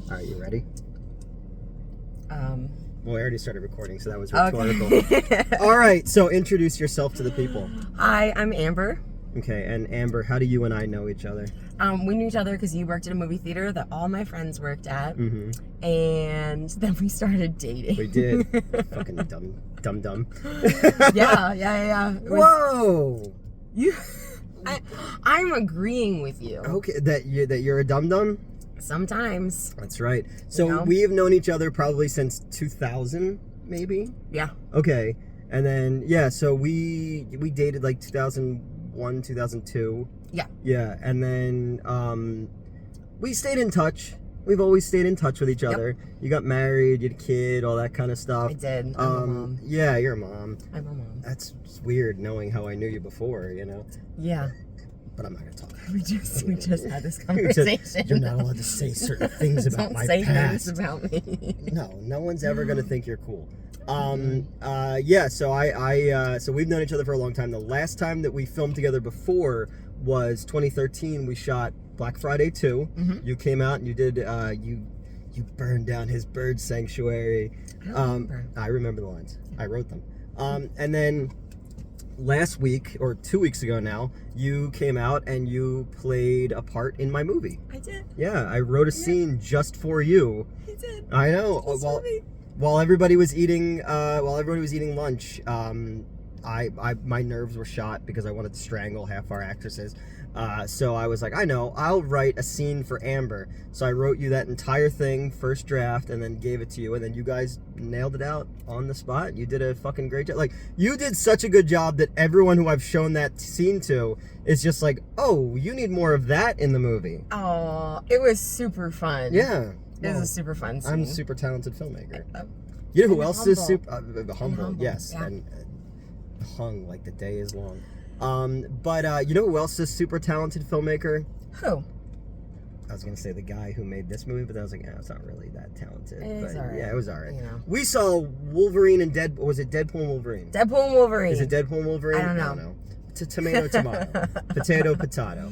All right, you ready? Well, I already started recording, so that was rhetorical. Okay. All right, so introduce yourself to the people. Hi, I'm Amber. Okay, and Amber, how do you and I know each other? We knew each other because you worked at a movie theater that all my friends worked at. Mm-hmm. And then we started dating. We did. Fucking dumb. Yeah. Whoa! I'm agreeing with you. Okay, that you're a dum-dum? Sometimes. That's right. So we have known each other probably since 2000, maybe? Yeah. Okay. And then, yeah, so we dated like 2001, 2002. Yeah. Yeah, and then we stayed in touch. We've always stayed in touch with each other. You got married, you had a kid, all that kind of stuff. I did. I'm a mom. Yeah, you're a mom. I'm a mom. That's weird knowing how I knew you before, you know? Yeah. But I'm not going to talk. We just had this conversation. You're not allowed to say certain things about my Don't say past. things about me. No one's ever going to think you're cool. Yeah, so so we've known each other for a long time. The last time that we filmed together before was 2013. We shot Black Friday 2. Mm-hmm. You came out and you did you burned down his bird sanctuary. I remember the lines. I wrote them. And then last week or 2 weeks ago now, you came out and you played a part in my movie. I did. Yeah, I wrote a scene just for you. I did. I know. While everybody was eating lunch, my nerves were shot because I wanted to strangle half our actresses. So I was like, I know, I'll write a scene for Amber. So I wrote you that entire thing, first draft, and then gave it to you. And then you guys nailed it out on the spot. You did a fucking great job. Like, you did such a good job that everyone who I've shown that scene to is just like, oh, you need more of that in the movie. Oh, it was super fun. Yeah. It was a super fun scene. I'm a super talented filmmaker. You know who else humble. is super humble? Yes, yeah. and hung like the day is long. But you know who else is super talented filmmaker? Who? I was gonna say the guy who made this movie, but I was like, it's not really that talented. It's all right. Yeah, it was alright. You know. We saw Wolverine and Was it Deadpool and Wolverine? Deadpool and Wolverine. Is it Deadpool and Wolverine? I don't know. Tomato, potato.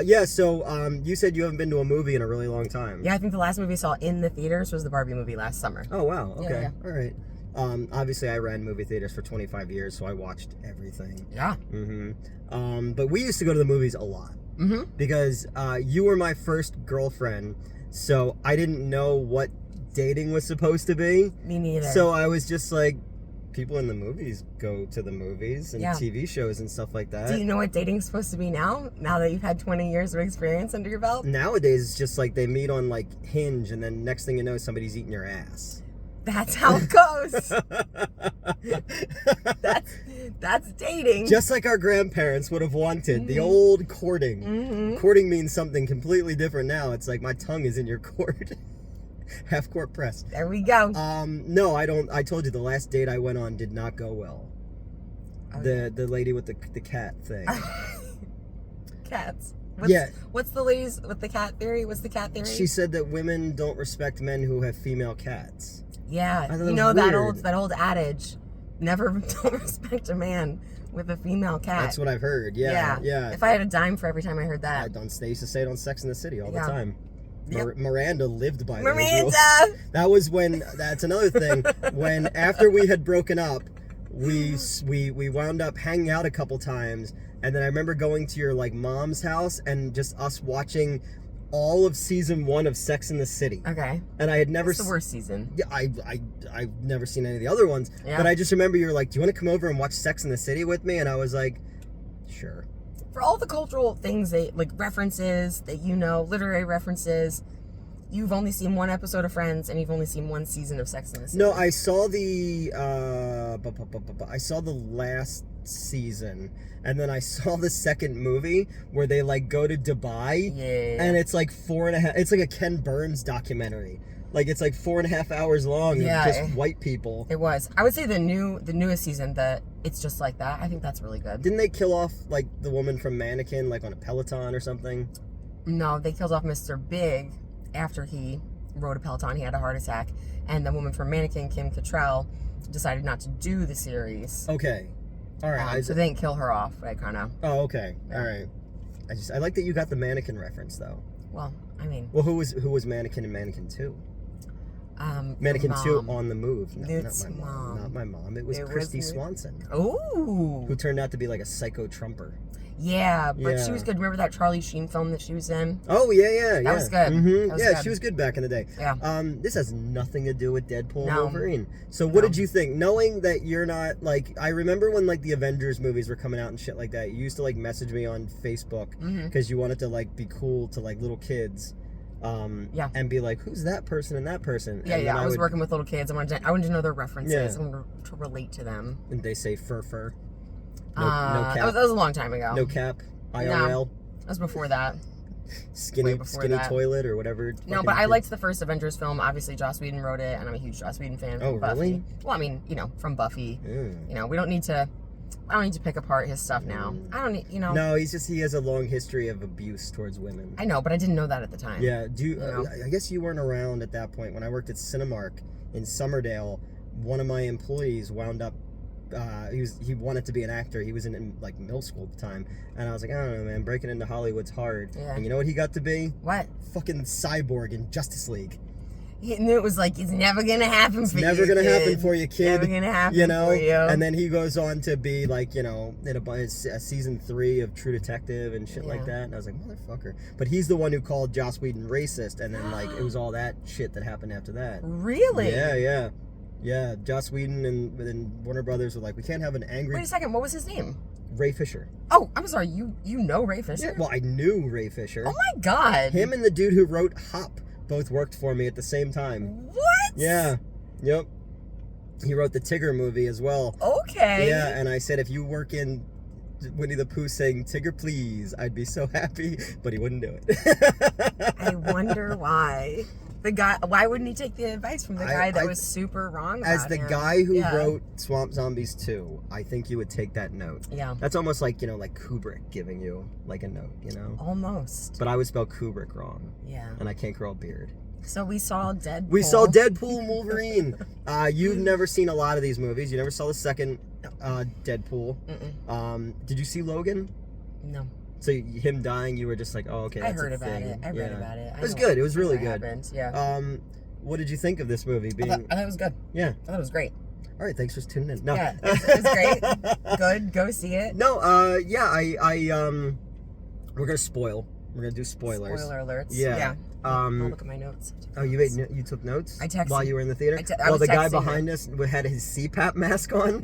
Yeah. So you said you haven't been to a movie in a really long time. Yeah, I think the last movie I saw in the theaters was the Barbie movie last summer. Oh wow. Okay. Yeah. All right. Obviously, I ran movie theaters for 25 years, so I watched everything. Yeah. Mm-hmm. But we used to go to the movies a lot. Mm-hmm. Because you were my first girlfriend, so I didn't know what dating was supposed to be. Me neither. So I was just like, people in the movies go to the movies and TV shows and stuff like that. Do you know what dating's supposed to be now? Now that you've had 20 years of experience under your belt? Nowadays, it's just like they meet on like Hinge, and then next thing you know, somebody's eating your ass. That's how it goes. that's dating. Just like our grandparents would have wanted. The old courting. Mm-hmm. Courting means something completely different now. It's like my tongue is in your court. Half court press. There we go. No, I don't. I told you the last date I went on did not go well. Okay. The lady with the cat thing. Cats. Yeah. What's the ladies with the cat theory? What's the cat theory? She said that women don't respect men who have female cats. Yeah, you know that old adage, never don't respect a man with a female cat. That's what I've heard. Yeah. If I had a dime for every time I heard that. They used to say it on Sex and the City all the time. Yep. Miranda lived by those Miranda. rules. That was when. That's another thing. When after we had broken up, we wound up hanging out a couple times, and then I remember going to your like mom's house and just us watching all of season 1 of Sex and the City. Okay. And I had never. It's the worst season. Yeah, I've never seen any of the other ones. Yeah. But I just remember you were like, "Do you want to come over and watch Sex and the City with me?" And I was like, "Sure." For all the cultural things, like references that you know, literary references, you've only seen one episode of Friends and you've only seen one season of Sex and the City. No, I saw the last season, and then I saw the second movie where they like go to Dubai. Yeah. And it's like 4.5. It's like a Ken Burns documentary. Like it's like 4.5 hours long of just white people. It was. I would say the newest season, It's Just Like That. I think that's really good. Didn't they kill off like the woman from Mannequin, like on a Peloton or something? No, they killed off Mr. Big after he rode a Peloton. He had a heart attack, and the woman from Mannequin, Kim Cattrall, decided not to do the series. Okay, all right. So they didn't kill her off. I kind of. Oh, okay, all right. I like that you got the Mannequin reference though. Well, I mean, Well, who was Mannequin and Mannequin 2? Mannequin 2 on the move. No, Newt's not my mom. mom. Not my mom. It was Christy Swanson. Ooh. Who turned out to be like a psycho Trumper. Yeah, but Yeah. she was good. Remember that Charlie Sheen film that she was in? Oh, yeah. That was good. Mm-hmm. That was Yeah, good. she was good back in the day. Yeah. This has nothing to do with Deadpool and No. Wolverine. So what did you think? Knowing that you're not, like, I remember when, like, the Avengers movies were coming out and shit like that, you used to, like, message me on Facebook because you wanted to, like, be cool to, like, little kids. Yeah. And be like, who's that person and that person? Yeah, and yeah. I was working with little kids. I wanted to know their references. Yeah. I wanted to relate to them. And they say fur. No cap. That was a long time ago. No cap. IRL. That was before that. Skinny that. toilet or whatever. No, but I liked the first Avengers film. Obviously, Joss Whedon wrote it, and I'm a huge Joss Whedon fan. Oh, from Buffy. really? Well, I mean, from Buffy. Mm. We don't need to. I don't need to pick apart his stuff now. I don't need. No, he has a long history of abuse towards women. I know, but I didn't know that at the time. Yeah. I guess you weren't around at that point when I worked at Cinemark in Summerdale. One of my employees wound up. He wanted to be an actor. He was in like middle school at the time, and I was like, I don't know, man. Breaking into Hollywood's hard. Yeah. And you know what he got to be? What? Fucking Cyborg in Justice League. He knew it was like it's never gonna happen for you. Never gonna happen for you, kid. Never gonna happen for you. And then he goes on to be like, in a season 3 of True Detective and shit like that. And I was like, motherfucker. But he's the one who called Joss Whedon racist, and then like it was all that shit that happened after that. Really? Yeah. Joss Whedon and Warner Brothers were like, we can't have an angry. Wait a second. What was his name? Ray Fisher. Oh, I'm sorry. You know Ray Fisher? Yeah. Well, I knew Ray Fisher. Oh my god. Him and the dude who wrote Hop both worked for me at the same time. What? Yeah. Yep. He wrote the Tigger movie as well. Okay. Yeah, and I said if you work in Winnie the Pooh saying Tigger please, I'd be so happy, but he wouldn't do it. I wonder why. Why wouldn't he take the advice from the guy that was super wrong about As the him? guy who wrote Swamp Zombies 2, I think you would take that note. Yeah. That's almost like, like Kubrick giving you like a note, Almost. But I would spell Kubrick wrong. Yeah. And I can't grow a beard. So we saw Deadpool. We saw Deadpool and Wolverine. You've never seen a lot of these movies. You never saw the second Deadpool. Mm-mm. Did you see Logan? No. So him dying, you were just like, oh, okay, that's I heard a about thing. it. I read about it. It was good. It was really good. Happened. Yeah. What did you think of this movie? I thought it was good. Yeah. I thought it was great. All right, thanks for tuning in. No. Yeah, it was great. Good. Go see it. No, we're gonna spoil. We're gonna do spoilers. Spoiler alerts. Yeah. I'll look at my notes. Oh, you took notes? I texted. While you were in the theater? I was the guy texting behind us had his CPAP mask on.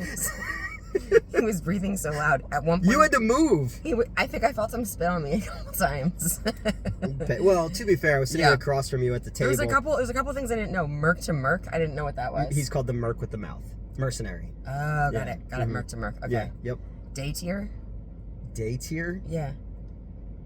He was breathing so loud. At one point, You had to move. I think I felt him spit on me a couple times. Well, to be fair, I was sitting across from you at the table. There was a couple things I didn't know. Merc to Merc. I didn't know what that was. He's called the Merc with the mouth. Mercenary. Oh, got it. Merc to Merc. Okay. Yeah. Yep. Day tier. Day tier? Yeah.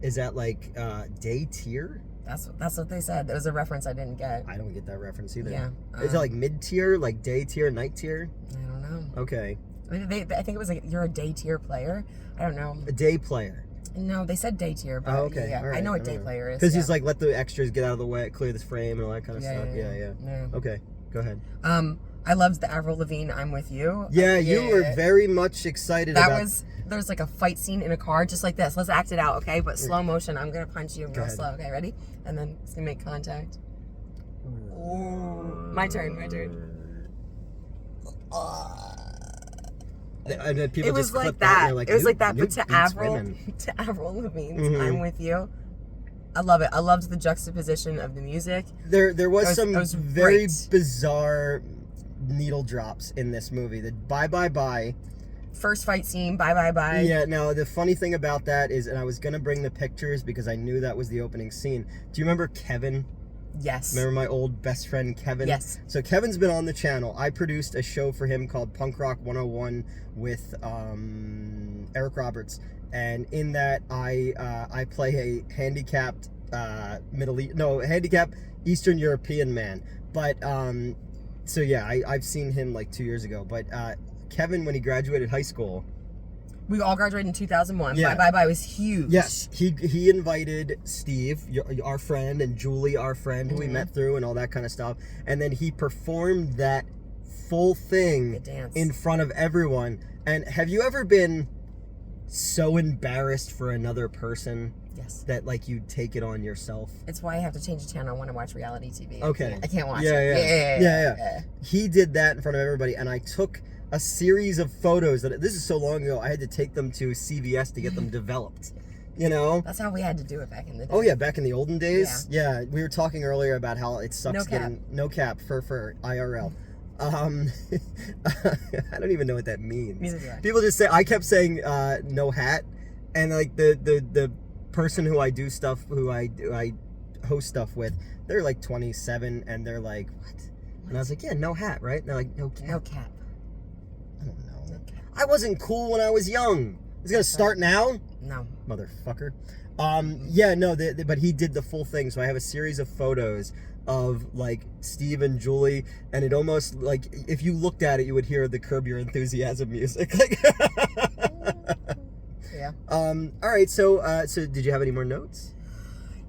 Is that like day tier? That's what they said. It was a reference I didn't get. I don't get that reference either. Yeah. Is it like mid tier, like day tier, night tier? I don't know. Okay. I think it was like you're a day tier player. I don't know. A day player. No, they said day tier, but okay. yeah, Right. I know what day player is. Because he's like, let the extras get out of the way, clear this frame and all that kind of stuff. Yeah. Okay, go ahead. I loved the Avril Lavigne "I'm With You." Yeah, you were very much excited about. There's like a fight scene in a car just like this. Let's act it out, okay? But slow motion. I'm gonna punch you real slow. Okay, ready? And then it's gonna make contact. Ooh. My turn. And then people It was just like clip that. Like, it was like that, Newt but to beats Avril women. Lavigne's "I'm With You." I love it. I loved the juxtaposition of the music. There was some very great. bizarre needle drops in this movie. The bye bye bye. First fight scene, bye. Yeah, now the funny thing about that is, and I was gonna bring the pictures because I knew that was the opening scene. Do you remember Kevin? Yes. Remember my old best friend Kevin? Yes. So Kevin's been on the channel. I produced a show for him called Punk Rock 101 with Eric Roberts, and in that I play a handicapped handicapped Eastern European man. But so yeah, I've seen him like 2 years ago. But Kevin, when he graduated high school. We all graduated in 2001. Yeah. Bye was huge. Yes, he invited Steve, our friend, and Julie, our friend, who we met through, and all that kind of stuff. And then he performed that full thing in front of everyone. And have you ever been so embarrassed for another person Yes. that like you take it on yourself. It's why I have to change the channel when I watch reality TV. Okay. I can't watch Yeah, it. yeah. He did that in front of everybody, and I took a series of photos that this is so long ago. I had to take them to CVS to get them developed. You know. That's how we had to do it back in the day. Oh yeah, back in the olden days. Yeah, we were talking earlier about how it sucks getting no cap for IRL. I don't even know what that means. Neither do I. People just say, I kept saying no hat, and like the person who I do stuff, who I host stuff with, they're like 27, and they're like, what? And I was like, yeah, no hat, right? And they're like, no cap. No cap. I don't know. No cap. I wasn't cool when I was young. It's gonna start now? No. Motherfucker. Yeah, no, but he did the full thing. So I have a series of photos of like Steve and Julie, and it almost like if you looked at it, you would hear the Curb Your Enthusiasm music. Like, yeah. All right. So did you have any more notes?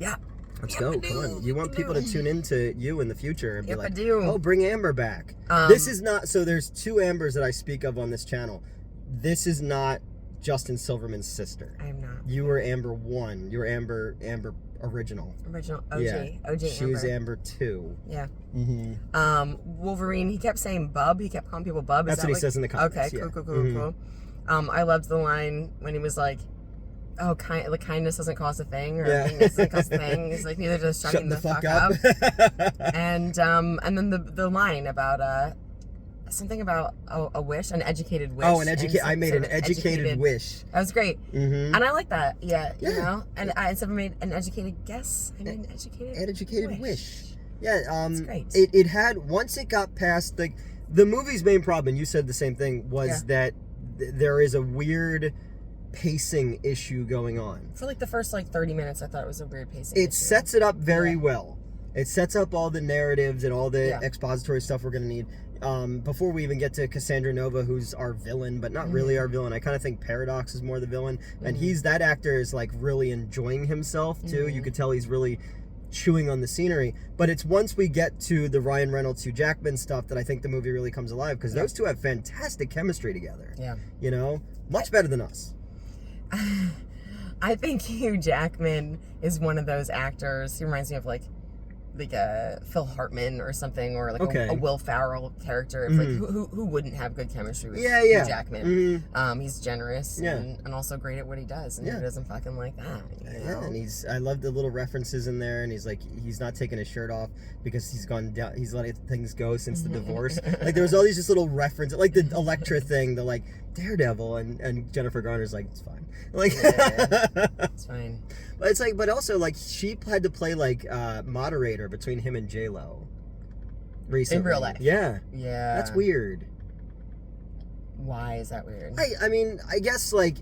Yeah. Let's go. Come on. You want people to tune into you in the future and be like, I do. oh, bring Amber back. This is not. So there's two Ambers that I speak of on this channel. This is not Justin Silverman's sister. I am not. You were Amber 1. You were Amber original. Original OG. Yeah. OG She Amber. was Amber 2. Yeah. Mm-hmm. Wolverine, he kept saying bub. He kept calling people bub. That's what he says in the comments. Okay, yeah. cool. I loved the line when he was like, oh, kindness doesn't cause a thing, or meanness doesn't cause a thing. He's like, neither does shutting the fuck up. And then the line about something about a wish, an educated wish. Oh, I made an educated wish. That was great. Mm-hmm. And I like that. Yeah. You know? And I instead of made an educated guess, I made an educated wish. Yeah. That's great. It had, once it got past the movie's main problem, and you said the same thing, was that there is a weird pacing issue going on. For like the first 30 minutes, I thought it was a weird pacing It issue. sets it up very well. It sets up all the narratives and all the expository stuff we're going to need. Before we even get to Cassandra Nova, who's our villain, but not really our villain. I kind of think Paradox is more the villain. And that actor is like really enjoying himself too. You could tell he's really chewing on the scenery. But it's once we get to the Ryan Reynolds, Hugh Jackman stuff that I think the movie really comes alive, because those two have fantastic chemistry together. Yeah. You know, much better than us. I think Hugh Jackman is one of those actors. He reminds me of like a Phil Hartman or something, or like a Will Ferrell character. It's like who wouldn't have good chemistry with Hugh Jackman? He's generous and also great at what he does, and who doesn't fucking like that? You know? And I love the little references in there, and he's not taking his shirt off because he's gone down. He's letting things go since the divorce. Like there was all these just little references, like the Elektra thing, the like Daredevil, and Jennifer Garner's like, it's fine. Like it's fine. But it's like, but also like she had to play like moderator between him and J-Lo recently. In real life. Yeah. Yeah. That's weird. Why is that weird? I mean, I guess like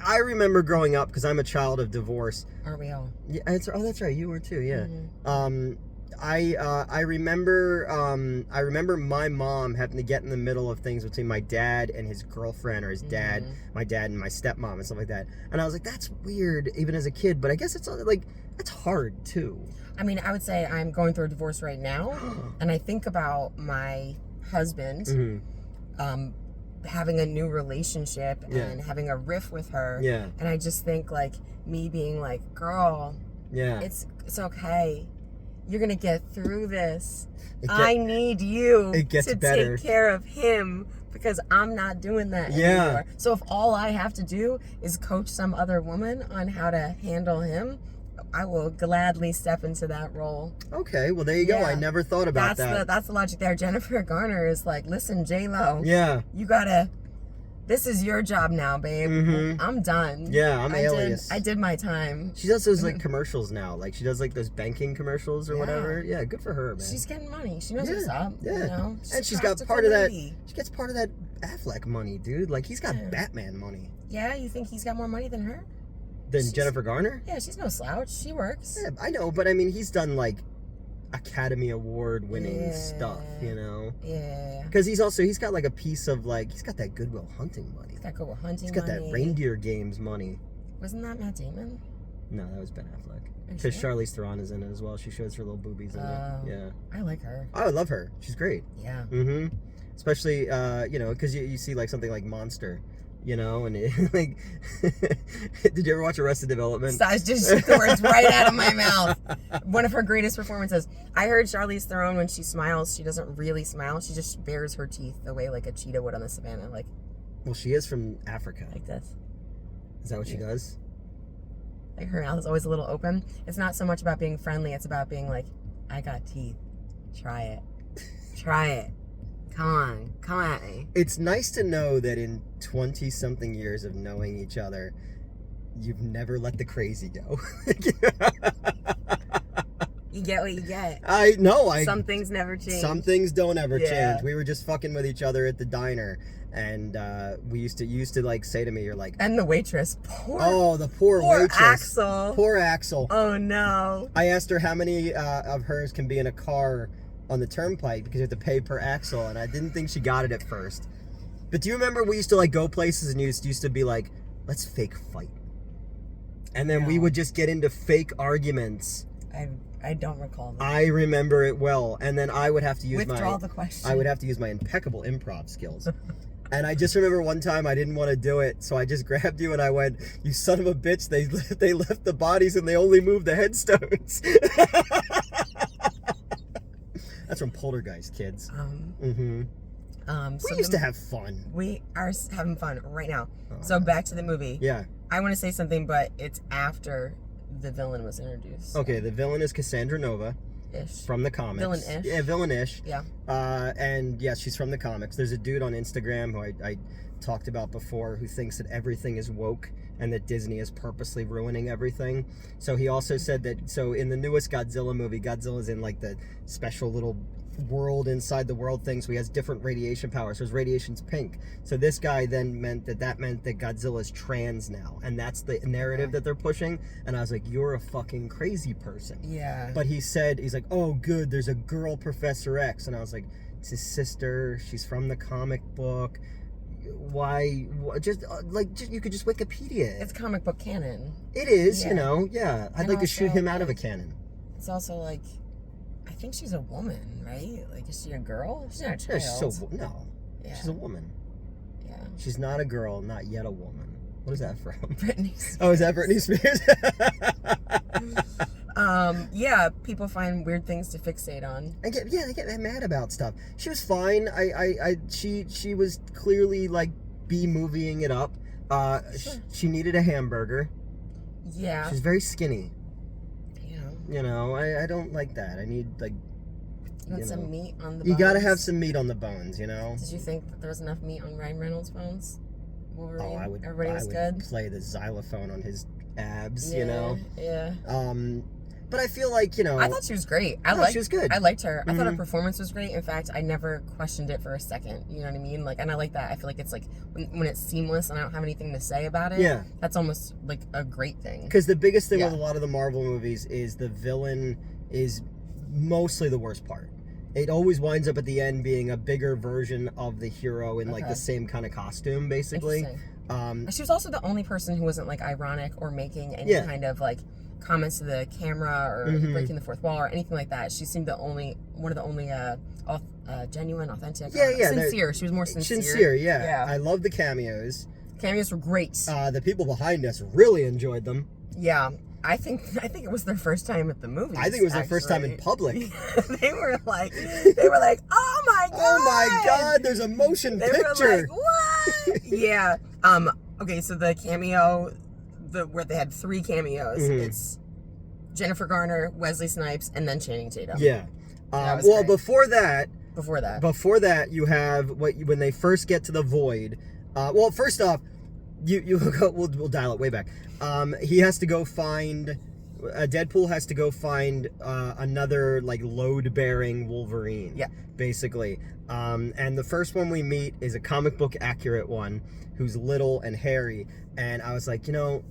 I remember growing up, because I'm a child of divorce. Aren't we all? Yeah, that's right. You were too. Yeah. I remember my mom having to get in the middle of things between my dad and his girlfriend, or his dad, my dad and my stepmom and stuff like that. And I was like, that's weird, even as a kid. But I guess it's like that's hard too. I mean, I would say I'm going through a divorce right now, and I think about my husband, having a new relationship and having a riff with her. Yeah. And I just think like me being like, girl, it's okay. You're going to get through this. I need you to take care of him, because I'm not doing that anymore. So if all I have to do is coach some other woman on how to handle him, I will gladly step into that role. Okay, well there you go. I never thought about that. That's the logic there. Jennifer Garner is like, listen, J-Lo. Yeah. You gotta. This is your job now, babe. I'm done. Yeah, I'm Alias. I did my time. She does those like commercials now. Like she does like those banking commercials or whatever. Yeah, good for her, man. She's getting money. She knows what's up. Yeah. You know? And she's got part of that. She gets part of that Affleck money, dude. Like he's got Batman money. Yeah, you think he's got more money than her? Than Jennifer Garner? Yeah, she's no slouch. She works. Yeah, I know, but I mean, he's done like Academy Award winning stuff, you know? Yeah. Because he's got like a piece of like, he's got that Good Will Hunting money. He's got Good Will Hunting money. He's got that Reindeer Games money. Wasn't that Matt Damon? No, that was Ben Affleck. Because Charlize Theron is in it as well. She shows her little boobies in it. Yeah. I like her. Oh, I love her. She's great. Yeah. Especially, you know, because you see like something like Monster. you know, and it, like, did you ever watch Arrested Development? So I just took the words right out of my mouth. One of her greatest performances. I heard Charlize Theron, when she smiles, she doesn't really smile. She just bares her teeth the way like a cheetah would on the savannah, like. Well, she is from Africa. Like this. Is that what she does? Like her mouth is always a little open. It's not so much about being friendly. It's about being like, I got teeth. Try it. Try it. Come at me. It's nice to know that in 20-something years of knowing each other, you've never let the crazy go. You get what you get. I know. Some things never change. Some things don't ever change. We were just fucking with each other at the diner, and you used to like say to me, you're like, and the waitress, the poor waitress, Axel. Poor Axel. Oh no. I asked her how many of hers can be in a car on the turnpike because you have to pay per axle, and I didn't think she got it at first. But do you remember we used to like go places and you used to be like, let's fake fight, and then we would just get into fake arguments. I don't recall that. I remember it well, and then I would have to use Withdraw the question. I would have to use my impeccable improv skills. And I just remember one time I didn't want to do it, so I just grabbed you and I went, "You son of a bitch! They left the bodies and they only moved the headstones." That's from Poltergeist, kids. We used to have fun. We are having fun right now. So back to the movie. Yeah. I want to say something, but it's after the villain was introduced. Okay, the villain is Cassandra Nova. Ish. From the comics. Villain-ish. Yeah, villain-ish. Yeah. And yes, she's from the comics. There's a dude on Instagram who I talked about before who thinks that everything is woke and that Disney is purposely ruining everything. So he also said that, so in the newest Godzilla movie, Godzilla's in like the special little world inside the world thing, so he has different radiation powers, so his radiation's pink. So this guy then meant that Godzilla's trans now, and that's the narrative that they're pushing. And I was like, you're a fucking crazy person. Yeah. But he's like, oh good, there's a girl Professor X, and I was like, it's his sister, she's from the comic book. Why just you could just Wikipedia it. It's comic book canon. It is, you know. Yeah, I'd like to shoot him out of a cannon. It's also like, I think she's a woman, right? Like, is she a girl? She's not a child. No. Yeah. She's a woman. Yeah. She's not a girl, not yet a woman. What is that from? Britney Spears. Oh, is that Britney Spears? Yeah, people find weird things to fixate on. They get mad about stuff. She was fine. She was clearly like B-movieing it up. Sure. She needed a hamburger. Yeah. She's very skinny. Yeah. You know, I don't like that. I need like. You want some meat on the bones? You gotta have some meat on the bones, you know? Did you think that there was enough meat on Ryan Reynolds' bones? Wolverine? Oh, Everybody was good? Play the xylophone on his abs, yeah, you know? Yeah. But I feel like, you know... I thought she was great. She was good. I liked her. I thought her performance was great. In fact, I never questioned it for a second. You know what I mean? Like, and I like that. I feel like it's like, when it's seamless and I don't have anything to say about it, that's almost like a great thing. Because the biggest thing with a lot of the Marvel movies is the villain is mostly the worst part. It always winds up at the end being a bigger version of the hero in like the same kind of costume, basically. She was also the only person who wasn't like ironic or making any kind of like comments to the camera or breaking the fourth wall or anything like that. She seemed one of the only genuine, authentic, sincere. She was more sincere. Sincere, yeah. I love the cameos. Cameos were great. The people behind us really enjoyed them. Yeah. I think it was their first time at the movies. I think it was their first time in public. They were like, oh my god! Oh my god! There's a motion picture. Were like, what? Yeah. Okay, so the cameo, where they had 3 cameos. It's Jennifer Garner, Wesley Snipes, and then Channing Tatum. Yeah. Well, great. before that, you have when they first get to the void. Well, first off, we'll dial it way back. He has to go find. Deadpool has to go find another like load-bearing Wolverine. Yeah. Basically, and the first one we meet is a comic book accurate one who's little and hairy. And I was like, you know,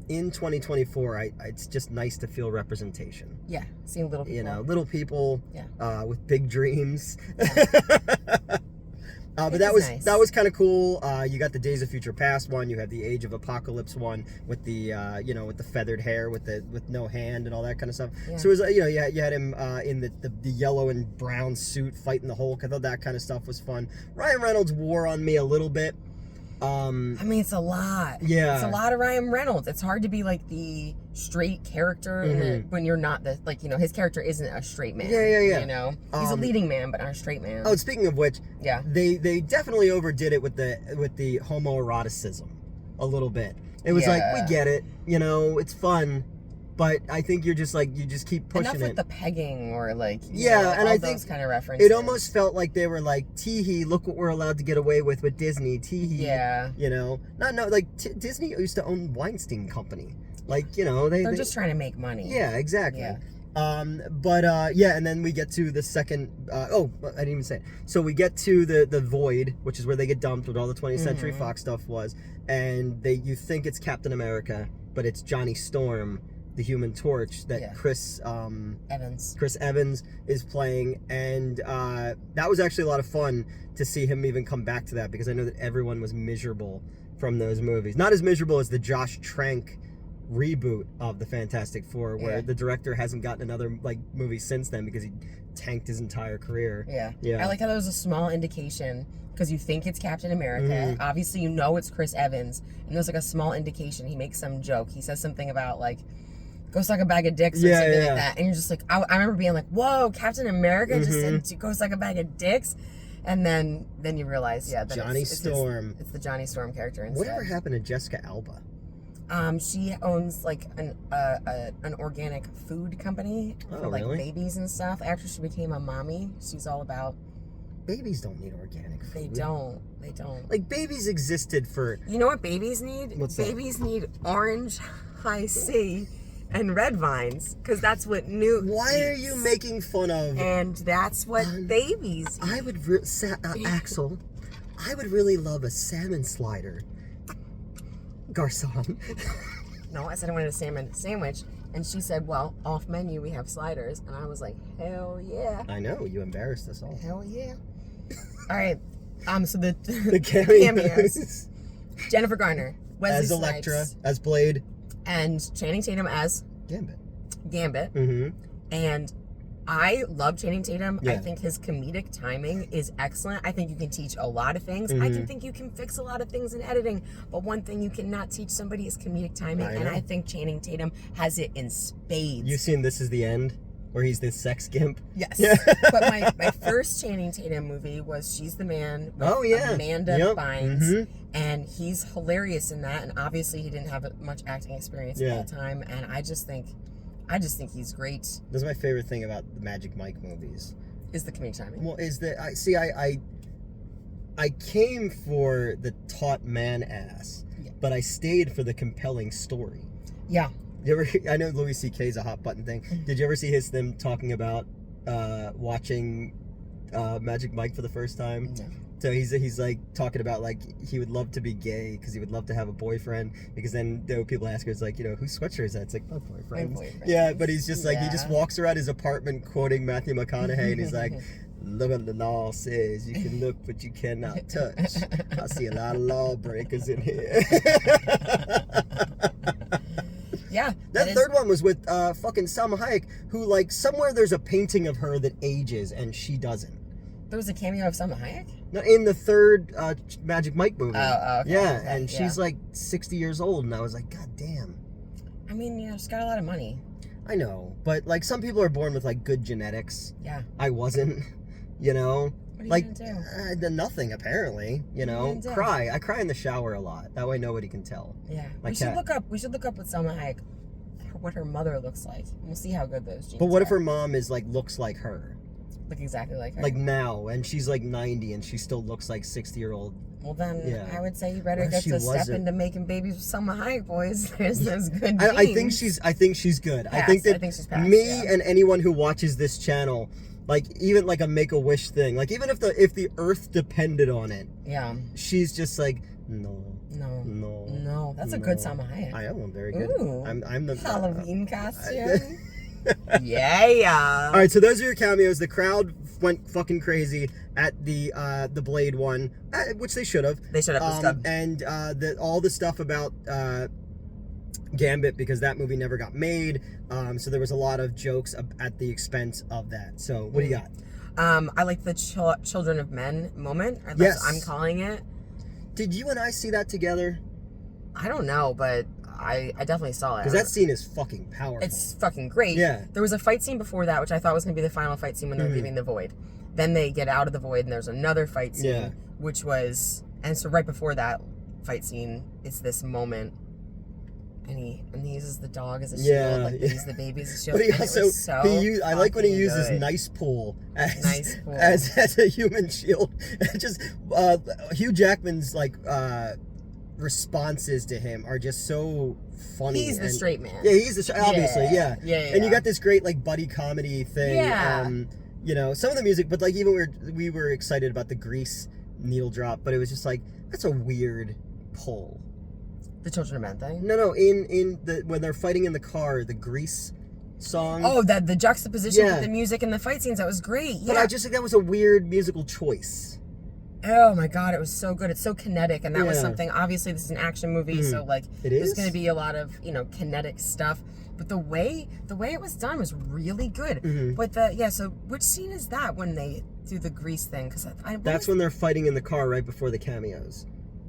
in 2024, it's just nice to feel representation. Yeah, seeing little people. You know, little people. Yeah. With big dreams. Yeah. But that was kind of cool. You got the Days of Future Past one. You had the Age of Apocalypse one with the with the feathered hair with no hand and all that kind of stuff. Yeah. So it was you had him in the yellow and brown suit fighting the Hulk. I thought that kind of stuff was fun. Ryan Reynolds wore on me a little bit. I mean, it's a lot. Yeah. It's a lot of Ryan Reynolds. It's hard to be like the straight character when you're not the, like, you know, his character isn't a straight man. Yeah. You know? He's a leading man, but not a straight man. Oh, speaking of which, yeah, they definitely overdid it with the homoeroticism a little bit. It was like, we get it, you know, it's fun. But I think you're just like, you just keep pushing enough with the pegging or like, yeah, know, like and all I those think kind of references. It almost felt like they were like, tee-hee, look what we're allowed to get away with Disney, tee-hee. Yeah. You know? No, like, Disney used to own Weinstein Company. Like, you know, they're just trying to make money. Yeah, exactly. Yeah. Yeah, and then we get to the second, I didn't even say it. So we get to the Void, which is where they get dumped, what all the 20th Century Fox stuff was, and you think it's Captain America, but it's Johnny Storm, the Human Torch that Chris Evans is playing, and that was actually a lot of fun to see him even come back to that, because I know that everyone was miserable from those movies. Not as miserable as the Josh Trank reboot of the Fantastic Four, where the director hasn't gotten another like movie since then because he tanked his entire career. Yeah. I like how there was a small indication, because you think it's Captain America. Obviously, you know it's Chris Evans, and there's like a small indication. He makes some joke. He says something about like, go suck a bag of dicks or something like that. And you're just like, I remember being like, whoa, Captain America just said go suck a bag of dicks. And then you realize, that Johnny Storm. It's the Johnny Storm character instead. Whatever happened to Jessica Alba? She owns like an organic food company for like babies and stuff. After she became a mommy, she's all about. Babies don't need organic food. They don't. Like, babies existed for. You know what babies need? What's babies need orange high C and red vines, because that's what Newt Why are you making fun of? And that's what babies eat. I would Axel, I would really love a salmon slider. Garcon. No, I said I wanted a salmon sandwich, and she said, well, off menu we have sliders, and I was like, hell yeah. I know, you embarrassed us all. Hell yeah. All right, so the cameos. Jennifer Garner, Wesley as Elektra, Snipes, as Blade, and Channing Tatum as Gambit. And I love Channing Tatum. I think his comedic timing is excellent. I think you can teach a lot of things. I can think you can fix a lot of things in editing, but one thing you cannot teach somebody is comedic timing, and I think Channing Tatum has it in spades. You've seen This Is the End, where he's this sex gimp? Yes. But my first Channing Tatum movie was She's the Man with Amanda Bynes, and he's hilarious in that, and obviously he didn't have much acting experience at that time, and I just think he's great. That's my favorite thing about the Magic Mike movies. Is the comedic timing. Well, is that I came for the taut man ass, but I stayed for the compelling story. Yeah. I know Louis C.K.'s a hot button thing. Did you ever see them talking about watching Magic Mike for the first time? No. So he's like talking about like he would love to be gay because he would love to have a boyfriend, because then there were people ask her, it's like, you know, whose sweatshirt is that? It's like, my boyfriend. Yeah, but he's just like, he just walks around his apartment quoting Matthew McConaughey, and he's like, look what the law says, you can look but you cannot touch. I see a lot of lawbreakers in here. Yeah. That third one was with fucking Salma Hayek, who, like, somewhere there's a painting of her that ages and she doesn't. There was a cameo of Salma Hayek? No, in the third Magic Mike movie. Oh, okay. Yeah, and she's like 60 years old, and I was like, God damn. I mean, you know, she's got a lot of money. I know, but like some people are born with like good genetics. Yeah. I wasn't, you know. What are like you gonna do? Nothing apparently, you know. Cry. I cry in the shower a lot. That way nobody can tell. Yeah. We should look up with Salma Hayek what her mother looks like. We'll see how good those genes But what are. if her mom is like looks like her? Look exactly like her. Like now, and she's like 90 and she still looks like 60-year-old. Well then, I would say you better get to step into making babies with Salma Hayek, boys. There's those good genes. I think she's good. Pass. I think she's passed, and anyone who watches this channel, like even like a Make-A-Wish thing, like even if the earth depended on it, she's just like no. That's a good Salma Hayek. I am very good. Ooh, I'm the Halloween costume. Yeah. All right, so those are your cameos. The crowd went fucking crazy at the Blade one, which they should have. They should have. And all the stuff about Gambit, because that movie never got made. So there was a lot of jokes at the expense of that. So what do you got? I like the Children of Men moment. Or yes, I'm calling it. Did you and I see that together? I don't know, but I definitely saw it. Because that scene is fucking powerful. It's fucking great. Yeah. There was a fight scene before that, which I thought was going to be the final fight scene when they're leaving the void. Then they get out of the void, and there's another fight scene, which was... And so right before that fight scene, it's this moment... And he uses the dog as a shield, like he uses the baby as a shield. But he also, I like when he uses nice pool as a human shield. Just Hugh Jackman's like responses to him are just so funny. He's the straight man. Yeah, he's the obviously, yeah. And you got this great like buddy comedy thing. Yeah. You know, some of the music, but like even we were excited about the Grease needle drop, but it was just like that's a weird pull. The Children of Men thing? No, in the when they're fighting in the car, the Grease song. Oh, the juxtaposition with the music and the fight scenes, that was great. Yeah. But I just think that was a weird musical choice. Oh my god, it was so good. It's so kinetic, and that was something, obviously this is an action movie, so like there's gonna be a lot of, you know, kinetic stuff. But the way it was done was really good. But so which scene is that when they do the Grease thing? Because that's when they're fighting in the car right before the cameos.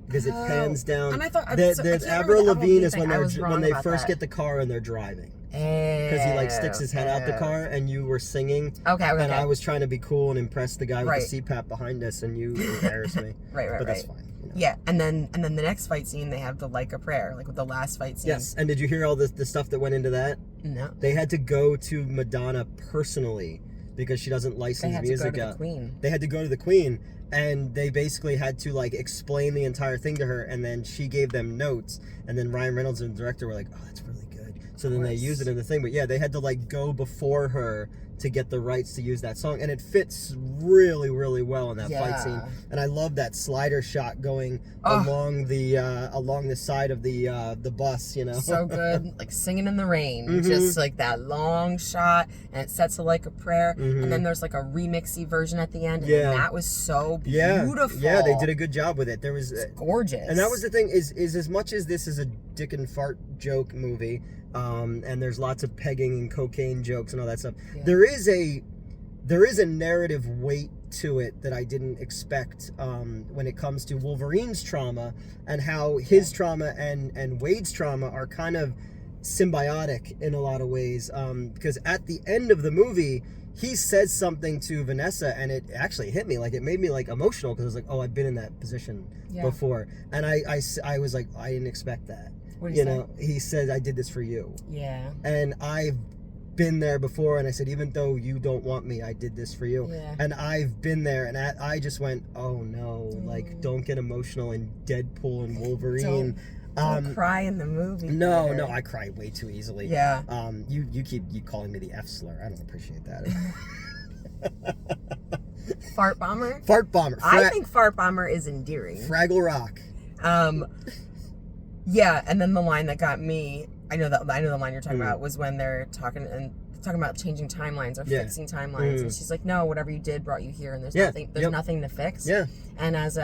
Because it pans down. And I thought Avril Lavigne is when they first get the car and they're driving. Because he like sticks his head out the car and you were singing. Okay. And I was trying to be cool and impress the guy with the CPAP behind us, and you embarrassed me. But that's fine. You know. Yeah, and then the next fight scene they have the Like a Prayer, like with the last fight scene. Yes, and did you hear all the stuff that went into that? No. They had to go to Madonna personally because she doesn't license music out. They had to go to the Queen. And they basically had to like explain the entire thing to her, and then she gave them notes, and then Ryan Reynolds and the director were like, "Oh, that's really good." So then they used it in the thing. But yeah, they had to like go before her to get the rights to use that song, and it fits really, really well in that fight scene. And I love that slider shot going along the side of the bus. You know, so good, like Singing in the Rain, just like that long shot, and it sets to Like a Prayer, and then there's like a remixy version at the end, and that was so beautiful. Yeah, they did a good job with it. It's gorgeous, and that was the thing is as much as this is a dick and fart joke movie. And there's lots of pegging and cocaine jokes and all that stuff. There is a narrative weight to it that I didn't expect when it comes to Wolverine's trauma and how his trauma and Wade's trauma are kind of symbiotic in a lot of ways. Because at the end of the movie, he says something to Vanessa, and it actually hit me. Like, it made me like emotional because I was like, oh, I've been in that position before, and I was like, I didn't expect that. You know, he said, I did this for you. Yeah. And I've been there before, and I said, even though you don't want me, I did this for you. Yeah. And I've been there, and I just went, oh no, like, don't get emotional in Deadpool and Wolverine. Don't cry in the movie. No, I cry way too easily. Yeah. You keep calling me the F slur. I don't appreciate that. Fart bomber? Fart bomber. I think fart bomber is endearing. Fraggle Rock. Yeah, and then the line that got me, I know the line you're talking about, was when they're talking about changing timelines or fixing timelines, and she's like, no, whatever you did brought you here, and there's nothing to fix. Yeah. And as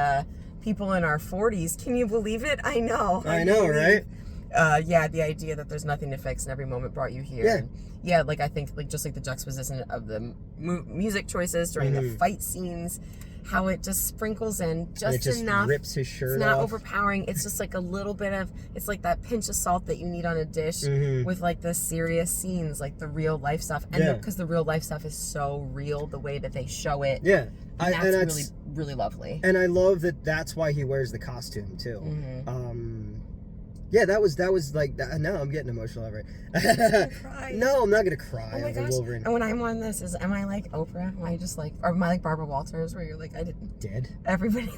people in our 40s, can you believe it? I know, right? The idea that there's nothing to fix and every moment brought you here. Yeah. And, like, I think, like, just like the juxtaposition of the music choices during the fight scenes, how it just sprinkles in just enough. Rips his shirt off. It's not overpowering. It's just like a little bit of, it's like that pinch of salt that you need on a dish with like the serious scenes, like the real life stuff. And because the real life stuff is so real, the way that they show it. Yeah. And that's really, really lovely. And I love that that's why he wears the costume too. Yeah, that was like that. Now I'm getting emotional over it. Cry. No, I'm not gonna cry. Oh my gosh! Wolverine. And when I'm on this, am I like Oprah? Am I just like, or am I like Barbara Walters, where you're like, I didn't dead? Everybody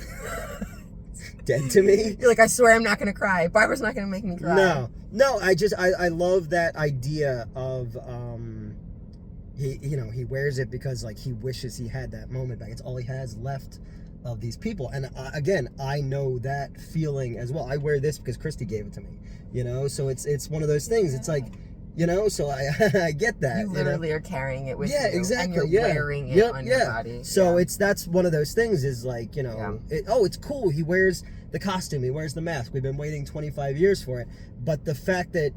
dead to me. You're like, I swear I'm not gonna cry. Barbara's not gonna make me cry. No. I love that idea of he wears it because like he wishes he had that moment back. It's all he has left of these people, and again, I know that feeling as well. I wear this because Christy gave it to me, so it's one of those things. It's like, so I get that. You literally are carrying it with you. Exactly. And you're wearing it on your body. So that's one of those things is like, it's cool. He wears the costume, he wears the mask. We've been waiting 25 years for it. But the fact that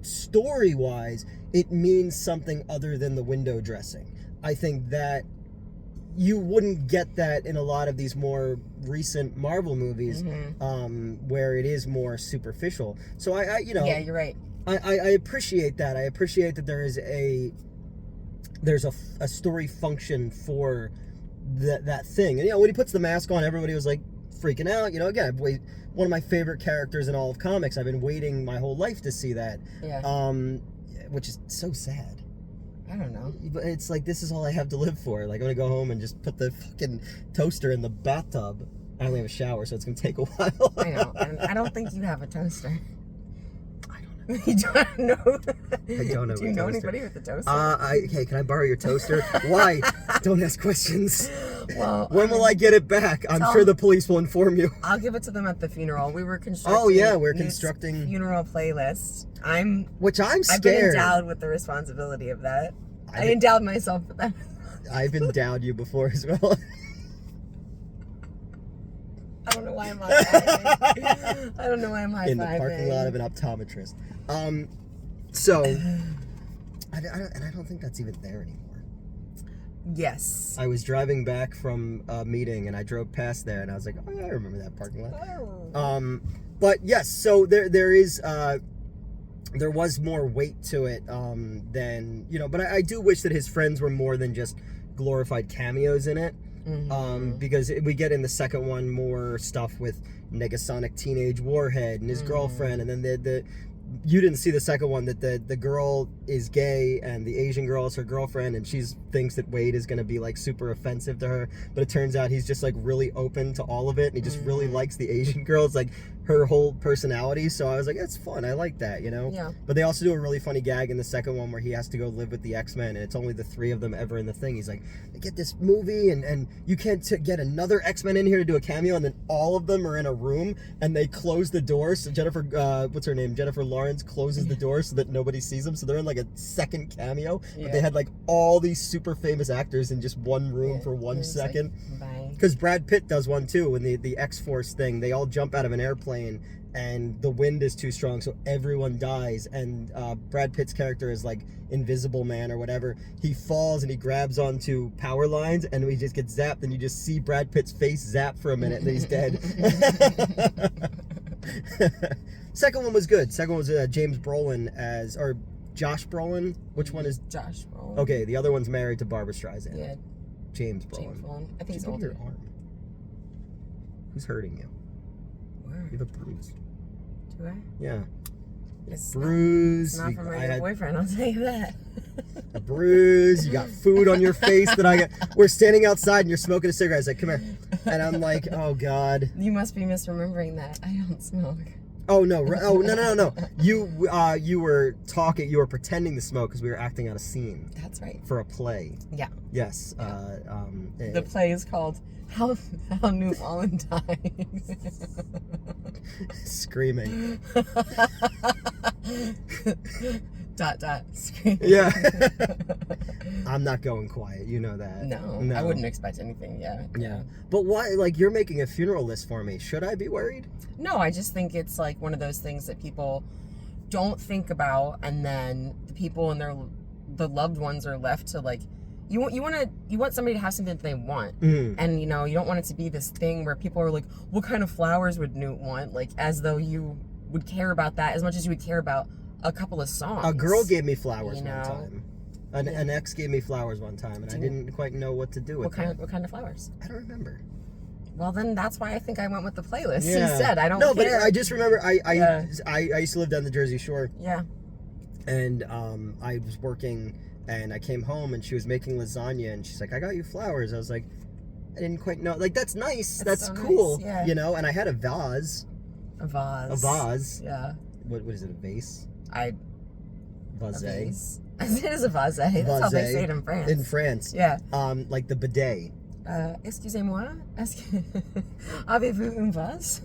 story-wise, it means something other than the window dressing. I think that you wouldn't get that in a lot of these more recent Marvel movies, where it is more superficial. So I you know, yeah, you're right. I appreciate that. I appreciate that there's a story function for that thing. And you know, when he puts the mask on, everybody was like freaking out. You know, again, one of my favorite characters in all of comics. I've been waiting my whole life to see that. Yeah. Which is so sad. I don't know. But it's like, this is all I have to live for. Like, I'm gonna go home and just put the fucking toaster in the bathtub. I only have a shower, so it's gonna take a while. I know. And I don't think you have a toaster. I don't know. You don't know. I don't know. Do you know anybody with a toaster? Hey, can I borrow your toaster? Why? Don't ask questions. Well, when will I get it back? I'm sure the police will inform you. I'll give it to them at the funeral. We were constructing. Oh yeah, we're Newt's constructing funeral playlist. Which I'm scared. I've been endowed with the responsibility of that. I endowed myself with that. I've endowed you before as well. I don't know why I'm high-fiving. I don't know why I'm high-fiving. In the parking lot of an optometrist. So, I don't think that's even there anymore. Yes. I was driving back from a meeting and I drove past there and I was like, oh yeah, I remember that parking lot. Oh. But yes, so there was more weight to it than, you know, but I do wish that his friends were more than just glorified cameos in it. Because we get in the second one more stuff with Negasonic Teenage Warhead and his girlfriend, and then you didn't see the second one, that the girl is gay and the Asian girl is her girlfriend, and she thinks that Wade is going to be like super offensive to her, but it turns out he's just like really open to all of it, and he just really likes the Asian girl. It's like her whole personality. So I was like, it's fun, I like that, you know. Yeah. But they also do a really funny gag in the second one where he has to go live with the X-Men, and it's only the three of them ever in the thing. He's like, they get this movie and you can't get another X-Men in here to do a cameo, and then all of them are in a room and they close the door. So Jennifer what's her name, Jennifer Lawrence, closes the door so that nobody sees them, so they're in like a second cameo. But they had like all these super famous actors in just one room for 1 second. Because Brad Pitt does one too, when the X-Force thing, they all jump out of an airplane and the wind is too strong, so everyone dies, and Brad Pitt's character is like Invisible Man or whatever. He falls and he grabs onto power lines and he just gets zapped, and you just see Brad Pitt's face zap for a minute and then he's dead. Second one was good. Second one was James Brolin or Josh Brolin. Which one is Josh Brolin? Okay, the other one's married to Barbara Streisand. Yeah. James Brolin. I think he's older. Your arm. Who's hurting you? Where? You have a bruise. Do I? Yeah. It's bruise. Not from my boyfriend, I'll tell you that. A bruise. You got food on your face that I got. We're standing outside and you're smoking a cigarette. I was like, come here. And I'm like, oh God. You must be misremembering that. I don't smoke. Oh no! Oh no! You were talking. You were pretending to smoke because we were acting out a scene. That's right. For a play. Yeah. Yes. The play is called How Newt died. Screaming. ... Screaming. Yeah. I'm not going quiet. You know that. No. I wouldn't expect anything. Yeah. Yeah. But why? Like, you're making a funeral list for me. Should I be worried? No, I just think it's like one of those things that people don't think about, and then the people and the loved ones are left to like. You want somebody to have something that they want, and you don't want it to be this thing where people are like, what kind of flowers would Newt want? Like, as though you would care about that as much as you would care about a couple of songs. A girl gave me flowers one time. An ex gave me flowers one time, and I didn't quite know what to do with them. What kind of flowers? I don't remember. Well, then that's why I think I went with the playlist instead. I don't care. No, but I just remember I used to live down the Jersey Shore. Yeah. And I was working, and I came home, and she was making lasagna, and she's like, I got you flowers. I was like, I didn't quite know. Like, that's nice. That's so cool. Nice. Yeah. And I had a vase. A vase. A vase. Yeah. What is it, a vase? Vase. It is a vase. That's how they say it in France. In France. Yeah. Like the bidet. Excusez-moi, avez-vous un vase?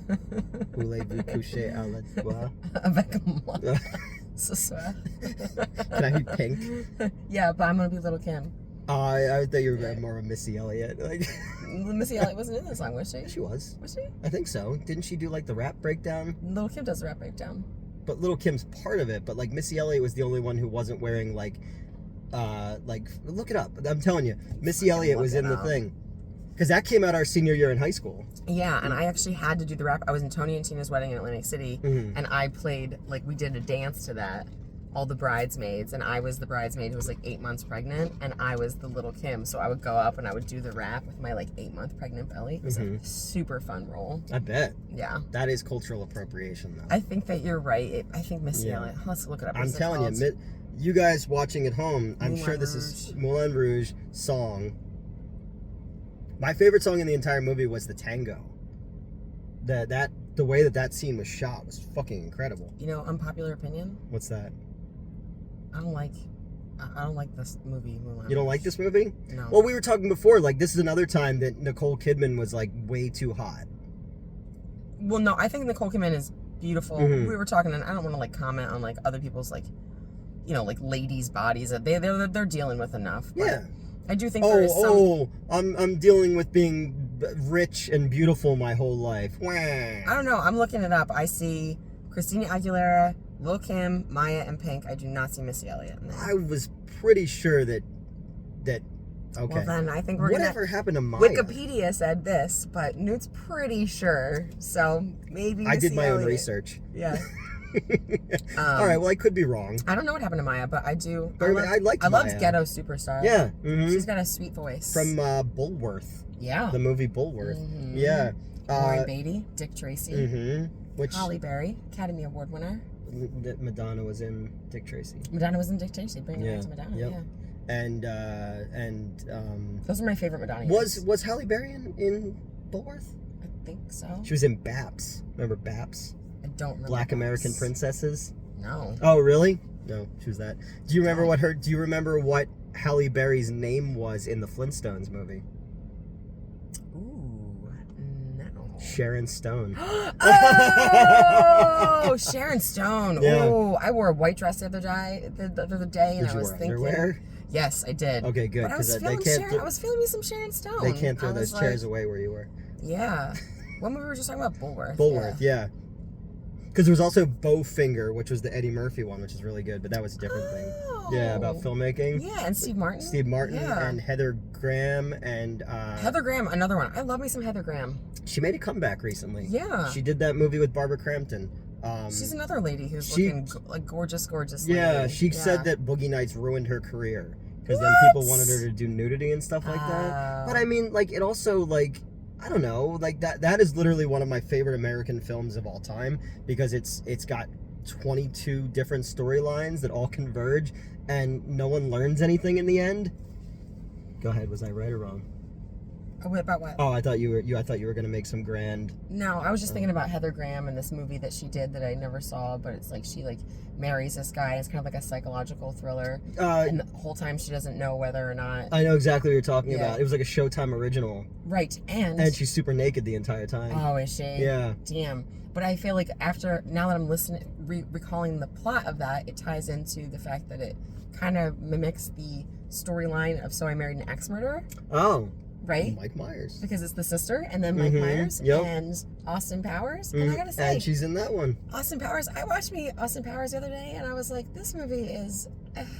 Voulez-vous coucher à la toile? Avec moi. Ce soir. Can I be Pink? Yeah, but I'm gonna be Little Kim. I thought you were more of a Missy Elliott. Like, Missy Elliott wasn't in the song, was she? She was. Was she? I think so. Didn't she do like the rap breakdown? Little Kim does the rap breakdown. But Little Kim's part of it. But like Missy Elliott was the only one who wasn't wearing like Like, look it up. I'm telling you, Missy Elliott was in the thing. Because that came out our senior year in high school. Yeah, and I actually had to do the rap. I was in Tony and Tina's wedding in Atlantic City, and I played, like, we did a dance to that, all the bridesmaids, and I was the bridesmaid who was, like, 8 months pregnant, and I was the little Kim, so I would go up and I would do the rap with my, like, 8-month pregnant belly. It was a super fun role. I bet. Yeah. That is cultural appropriation, though. I think that you're right. I think Missy Elliott, let's look it up. I'm telling you, you guys watching at home, I'm sure this is Moulin Rouge song. My favorite song in the entire movie was the tango. The way that scene was shot was fucking incredible. You know, unpopular opinion. What's that? I don't like this movie. Moulin You don't Rouge. like this movie? No. Well, we were talking before. Like, this is another time that Nicole Kidman was like way too hot. Well, no, I think Nicole Kidman is beautiful. We were talking, and I don't want to like comment on like other people's like, you know, like ladies' bodies that they're dealing with enough. But Yeah. I do think there is some... I'm dealing with being rich and beautiful my whole life. Wah. I don't know. I'm looking it up. I see Christina Aguilera, Lil' Kim, Maya, and Pink. I do not see Missy Elliott in there. I was pretty sure that. Okay. Well, then I think we're Whatever happened to Maya? Wikipedia said this, but Newt's pretty sure. So maybe Missy I did my Elliott. own research. Yeah. All right. Well, I could be wrong. I don't know what happened to Maya, but I do. I liked I loved Maya. Ghetto Superstar. Yeah. She's got a sweet voice. From Bulworth. Yeah. The movie Bulworth. Yeah. Lauren Beatty, Dick Tracy. Which Holly Berry, Academy Award winner. Madonna was in Dick Tracy. Madonna was in Dick Tracy. Bring it back to Madonna. Yep. Yeah. And those are my favorite Madonna years. Was Halle Berry in Bulworth? I think so. She was in Baps. Remember Baps? I don't remember. Black Baps. American Princesses? No. Oh, really? No, she was that. Do you remember do you remember what Halle Berry's name was in the Flintstones movie? Ooh, no. Sharon Stone. Oh, Sharon Stone. Yeah. Oh, I wore a white dress the other day, and Did I was you wear thinking. underwear? Yes, I did. Okay, good. But I was feeling I was feeling me some Sharon Stone. They can't throw those chairs away where you were. Yeah. When we were just talking about Bulworth. Bulworth, yeah. Because there was also Bowfinger, which was the Eddie Murphy one, which is really good, but that was a different thing. Yeah, about filmmaking. Yeah, and Steve Martin. Steve Martin and Heather Graham and... Heather Graham, another one. I love me some Heather Graham. She made a comeback recently. Yeah. She did that movie with Barbara Crampton. She's another lady who's looking like gorgeous Yeah, lady. she said that Boogie Nights ruined her career. Because then people wanted her to do nudity and stuff like that. But I mean, like, it also, like... I don't know, like that is literally one of my favorite American films of all time because it's got 22 different storylines that all converge and no one learns anything in the end. Go ahead, was I right or wrong? About what? Oh, I thought you were gonna make some grand. No, I was just thinking about Heather Graham and this movie that she did that I never saw, but it's like she like marries this guy. It's kind of like a psychological thriller, and the whole time she doesn't know whether or not. I know exactly what you're talking about. It was like a Showtime original. Right, and she's super naked the entire time. Oh, is she? Yeah. Damn. But I feel like now that I'm listening, recalling the plot of that, it ties into the fact that it kind of mimics the storyline of So I Married an Axe Murderer. Oh. Right? Mike Myers. Because it's the sister, and then Mike Myers, and Austin Powers. And I gotta say... And she's in that one. Austin Powers. I watched Austin Powers the other day, and I was like, this movie is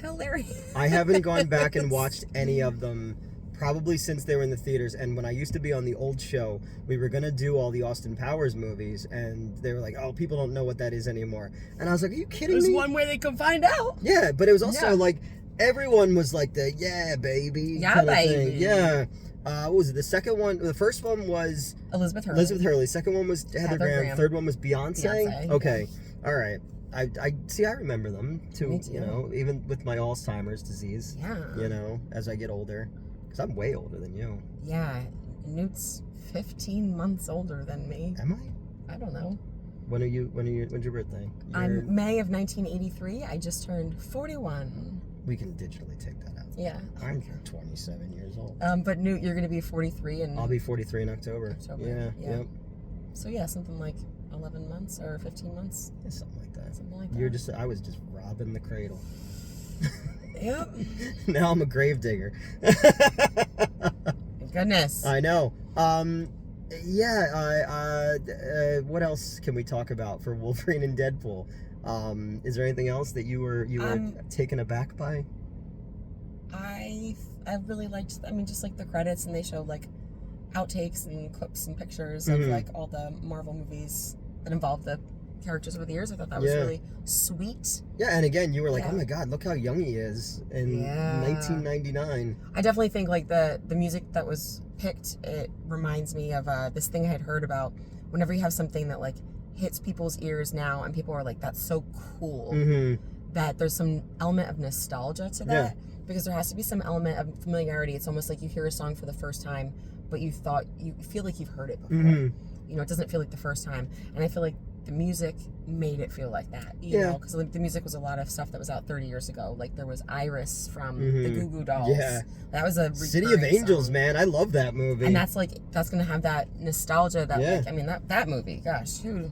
hilarious. I haven't gone back and watched any of them probably since they were in the theaters. And when I used to be on the old show, we were going to do all the Austin Powers movies, and they were like, oh, people don't know what that is anymore. And I was like, are you kidding me? There's one way they can find out. Yeah, but it was also like, everyone was like the, yeah, baby. Yeah, kind of baby. thing. Yeah. What was it? The second one, the first one was Elizabeth Hurley. Second one was Heather Graham. Third one was Beyonce. Okay. Yeah. All right. I see. I remember them too. Me too. You know, even with my Alzheimer's disease. Yeah. You know, as I get older, because I'm way older than you. Yeah. Newt's 15 months older than me. Am I? I don't know. When's your birthday? I'm May of 1983. I just turned 41. We can digitally take that out. Yeah. I'm 27 years old. But Newt, you're going to be 43 and I'll be 43 in October. Yeah. Yep. So yeah, something like 11 months or 15 months. Yeah, something like that. Something like that. I was just robbing the cradle. Yep. Now I'm a gravedigger. Goodness. I know. What else can we talk about for Wolverine and Deadpool? Is there anything else that you were taken aback by? I really liked, I mean, just like the credits, and they showed like outtakes and clips and pictures of like all the Marvel movies that involved the characters over the years. I thought that was really sweet. Yeah, and again, you were like, oh my god, look how young he is in 1999. I definitely think like the music that was picked, it reminds me of this thing I had heard about. Whenever you have something that like hits people's ears now and people are like, that's so cool, that there's some element of nostalgia to that, because there has to be some element of familiarity. It's almost like you hear a song for the first time, but you feel like you've heard it before. You know, it doesn't feel like the first time. And I feel like the music made it feel like that, you know, because the music was a lot of stuff that was out 30 years ago. Like there was Iris from the Goo Goo Dolls. Yeah. That was a City of Angels, man. I love that movie. And that's going to have that nostalgia that, like, I mean, that movie, gosh, who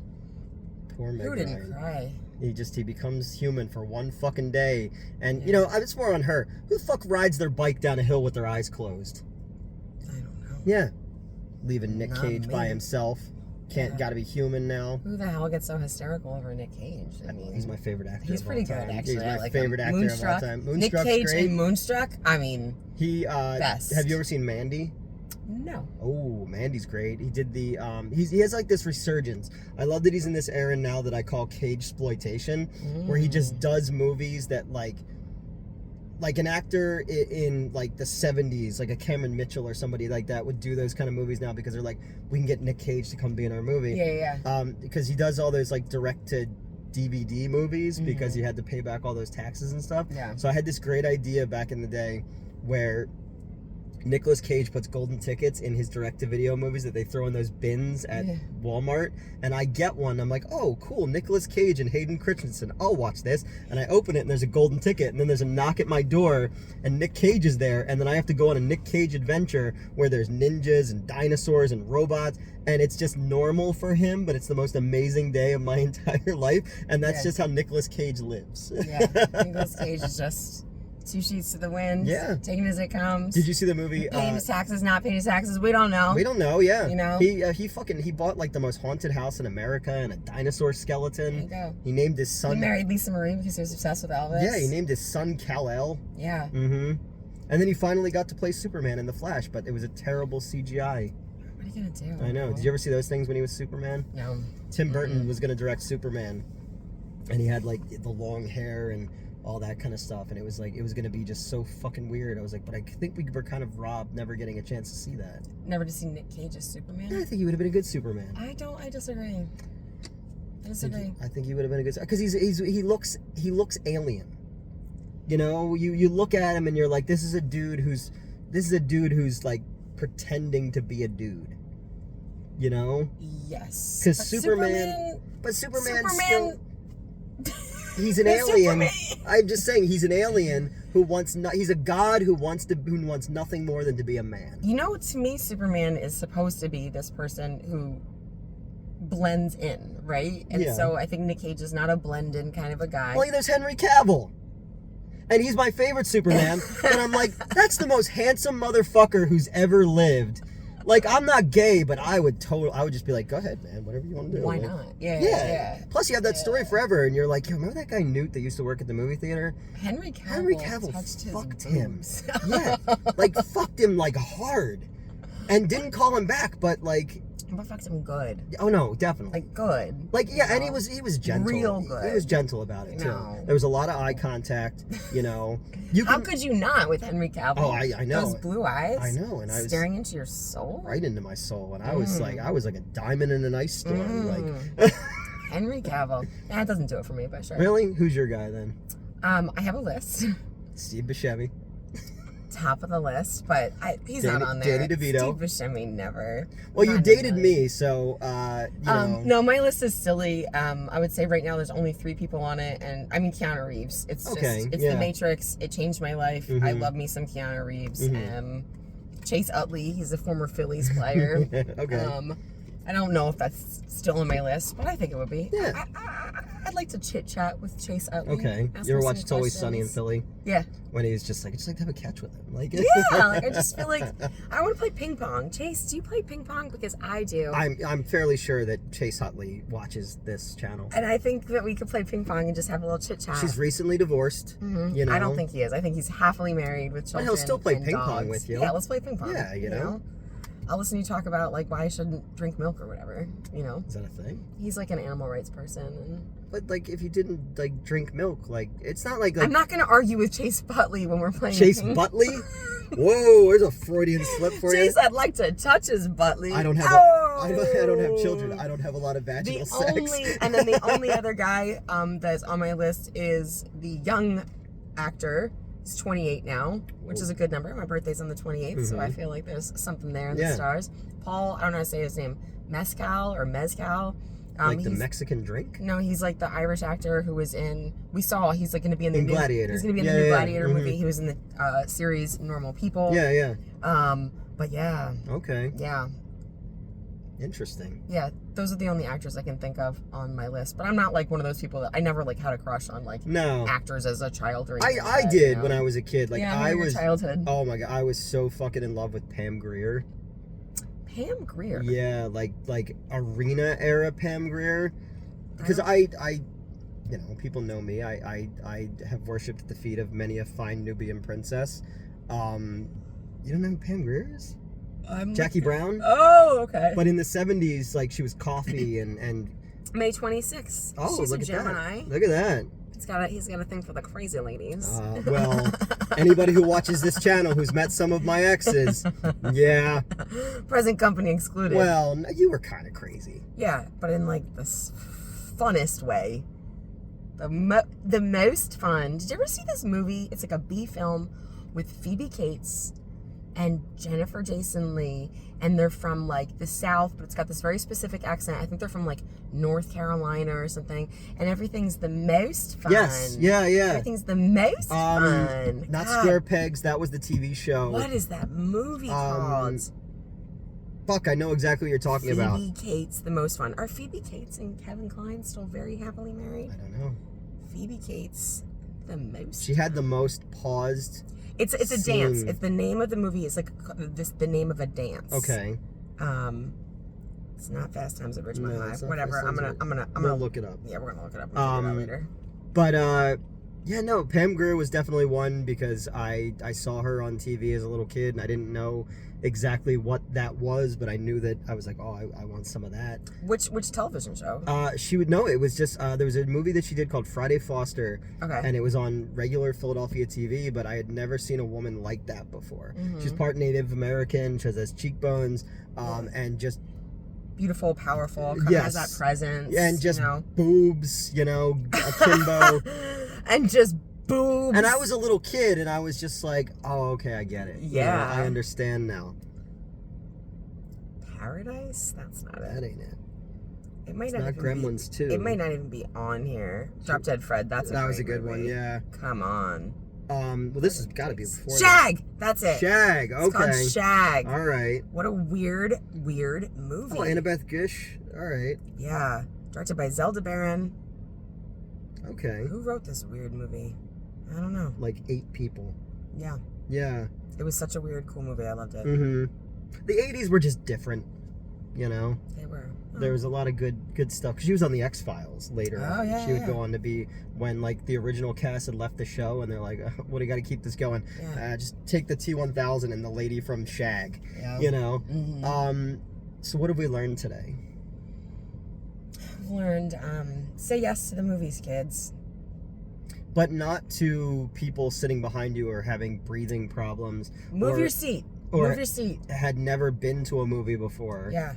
didn't cry? He becomes human for one fucking day. And, you know, it's more on her. Who the fuck rides their bike down a hill with their eyes closed? I don't know. Yeah. Leaving Nick Cage by himself. Gotta be human now. Who the hell gets so hysterical over Nick Cage? I mean, he's my favorite actor. He's pretty good, actually. He's my favorite actor of all time. Nick Cage in Moonstruck. I mean, best. Have you ever seen Mandy? No. Oh, Mandy's great. He did the he has like this resurgence. I love that he's in this era now that I call Cage-sploitation, where he just does movies that like an actor in like the 70s, like a Cameron Mitchell or somebody like that would do those kind of movies now because they're like, we can get Nick Cage to come be in our movie. Because he does all those like direct-to-DVD movies because he had to pay back all those taxes and stuff. So I had this great idea back in the day where Nicolas Cage puts golden tickets in his direct-to-video movies that they throw in those bins at Walmart, and I get one. I'm like, oh, cool, Nicolas Cage and Hayden Christensen. I'll watch this. And I open it, and there's a golden ticket, and then there's a knock at my door, and Nick Cage is there, and then I have to go on a Nick Cage adventure where there's ninjas and dinosaurs and robots, and it's just normal for him, but it's the most amazing day of my entire life, and that's just how Nicolas Cage lives. Nicolas Cage is just... two sheets to the wind. Taking it as it comes. Did you see the movie? Paying his taxes, not paying his taxes. We don't know. We don't know. Yeah. You know. He bought like the most haunted house in America and a dinosaur skeleton. There you go. He named his son. He married Lisa Marie because he was obsessed with Elvis. Yeah. He named his son Kal-El. Yeah. And then he finally got to play Superman in The Flash, but it was a terrible CGI. What are you gonna do? I know. Did you ever see those things when he was Superman? No. Tim Burton was gonna direct Superman, and he had like the long hair and all that kind of stuff, and it was like it was gonna be just so fucking weird. I was like, but I think we were kind of robbed never getting a chance to see that. Never to see Nick Cage as Superman? Yeah, I think he would have been a good Superman. I disagree. I think he would have been a good, because he looks alien. You know, you look at him and you're like, this is a dude who's like pretending to be a dude. You know? Yes. Because Superman still. He's an alien. I'm just saying, he's an alien he's a god who wants nothing more than to be a man. You know, to me, Superman is supposed to be this person who blends in, right? And so I think Nick Cage is not a blend-in kind of a guy. Well, there's Henry Cavill. And he's my favorite Superman. And I'm like, that's the most handsome motherfucker who's ever lived. Like, I'm not gay, but I would just be like, go ahead, man, whatever you want to do. Why not? Yeah. Plus, you have that story forever, and you're like, yo, remember that guy Newt that used to work at the movie theater? Henry Cavill fucked him. Like, fucked him, like, hard. And didn't call him back, but, like... But fucked him good. Oh, no, definitely. Like, good. Like, yeah, and he was gentle. Real good. He was gentle about it, too. There was a lot of eye contact, you know. How could you not with Henry Cavill? Oh, I know. Those blue eyes. I know, and I was... staring into your soul? Right into my soul, and I was like a diamond in an ice storm. Like... Henry Cavill. That doesn't do it for me, but sure. Really? Who's your guy, then? I have a list. Steve Buscemi. Top of the list, but he's not on there. Danny DeVito. Steve Buscemi, never. Well, you dated me, so you know. No, my list is silly. I would say right now there's only 3 people on it, and I mean Keanu Reeves. It's The Matrix. It changed my life. I love me some Keanu Reeves. Chase Utley, he's a former Phillies player. Okay. I don't know if that's still on my list, but I think it would be. Yeah. I'd like to chit chat with Chase Utley. Okay. You ever watch It's Always Sunny in Philly? Yeah. When he's just like, I just like to have a catch with him. Like, yeah, like I just feel like I want to play ping pong. Chase, do you play ping pong? Because I do. I'm fairly sure that Chase Utley watches this channel. And I think that we could play ping pong and just have a little chit chat. She's recently divorced. Mm-hmm. You know? I don't think he is. I think he's happily married with children. But he'll still play and ping dogs. pong with you. Yeah, let's play ping pong. Yeah, you know? I'll listen to you talk about like why I shouldn't drink milk or whatever. You know? Is that a thing? He's like an animal rights person. And... But like, if you didn't like drink milk, like it's not like I'm not gonna argue with Chase Butley when we're playing. Chase Butley? Whoa, there's a Freudian slip for Chase, you. I'd like to touch his Butley. I don't have I don't have children. I don't have a lot of vaginal sex. And then the only other guy that's on my list is the young actor. He's 28 now, which is a good number. My birthday's on the 28th, so I feel like there's something there in the stars. Paul, I don't know how to say his name, Mezcal. Like the Mexican drink? No, he's like the Irish actor who was in. He's like going to be in the new Gladiator. He's going to be in the new Gladiator movie. He was in the series Normal People. Yeah. But yeah. Okay. Yeah. Interesting. Yeah, those are the only actors I can think of on my list. But I'm not like one of those people that I never like had a crush on like actors as a child or anything. I did when I was a kid. Like I was childhood. Oh my god, I was so fucking in love with Pam Grier. Pam Grier. Yeah, like arena era Pam Grier. Because I you know, people know me. I have worshipped at the feet of many a fine Nubian princess. You don't know who Pam Grier is? Jackie Brown? Oh, okay. But in the 70s, like, she was coffee and May 26th. Oh, she's look a Gemini. Look at that. He's got a thing for the crazy ladies. Well, anybody who watches this channel who's met some of my exes, yeah. Present company excluded. Well, you were kind of crazy. Yeah, but in like the funnest way. The most fun. Did you ever see this movie? It's like a B film with Phoebe Cates and Jennifer Jason Leigh, and they're from like the South, but it's got this very specific accent. I think they're from like North Carolina or something, and everything's the most fun. Yes, yeah. Everything's the most fun. Not Square Pegs. That was the TV show. What is that movie called? Fuck, I know exactly what you're talking about. Phoebe Cates, the most fun. Are Phoebe Cates and Kevin Kline still very happily married? I don't know. Phoebe Cates, the most. She had the most paused. It's a dance. It's the name of the movie. It's like the name of a dance. Okay. It's not Fast Times at Ridgemont High. Whatever. I'm gonna look it up. Yeah, we're gonna look it up. We'll figure it out later. But yeah, no, Pam Grier was definitely one because I saw her on TV as a little kid and I didn't know exactly what that was, but I knew that I was like, oh, I want some of that. Which television show? She would know. It was just there was a movie that she did called Friday Foster. Okay. And it was on regular Philadelphia TV, but I had never seen a woman like that before. Mm-hmm. She's part Native American. She has cheekbones, and just beautiful, powerful. Kind of has that presence. Yeah, and just boobs, akimbo. And just boobs. And I was a little kid, and I was just like, oh, okay, I get it. Yeah. I understand now. Paradise? That's not that ain't it. It might it's not even Gremlins 2. It might not even be on here. Drop Dead Fred. That was a good one, yeah. Come on. Well, this has got to be before Shag! that. That's it. Shag, okay. It's called Shag. All right. What a weird movie. Oh, Annabeth Gish. All right. Yeah. Directed by Zelda Barron. Okay. Who wrote this weird movie? I don't know. Like 8 people. Yeah. Yeah. It was such a weird, cool movie. I loved it. Mm-hmm. The 80s were just different, They were. Oh. There was a lot of good stuff. Because she was on the X-Files later. Oh, yeah, She would go on to be, when, like, the original cast had left the show, and they're like, what do you got to keep this going? Yeah. Just take the T-1000 and the lady from Shag. Yeah. Mm-hmm. So what have we learned today? I've learned, say yes to the movies, kids. But not to people sitting behind you or having breathing problems. Move your seat. Move your seat. Had never been to a movie before. Yeah.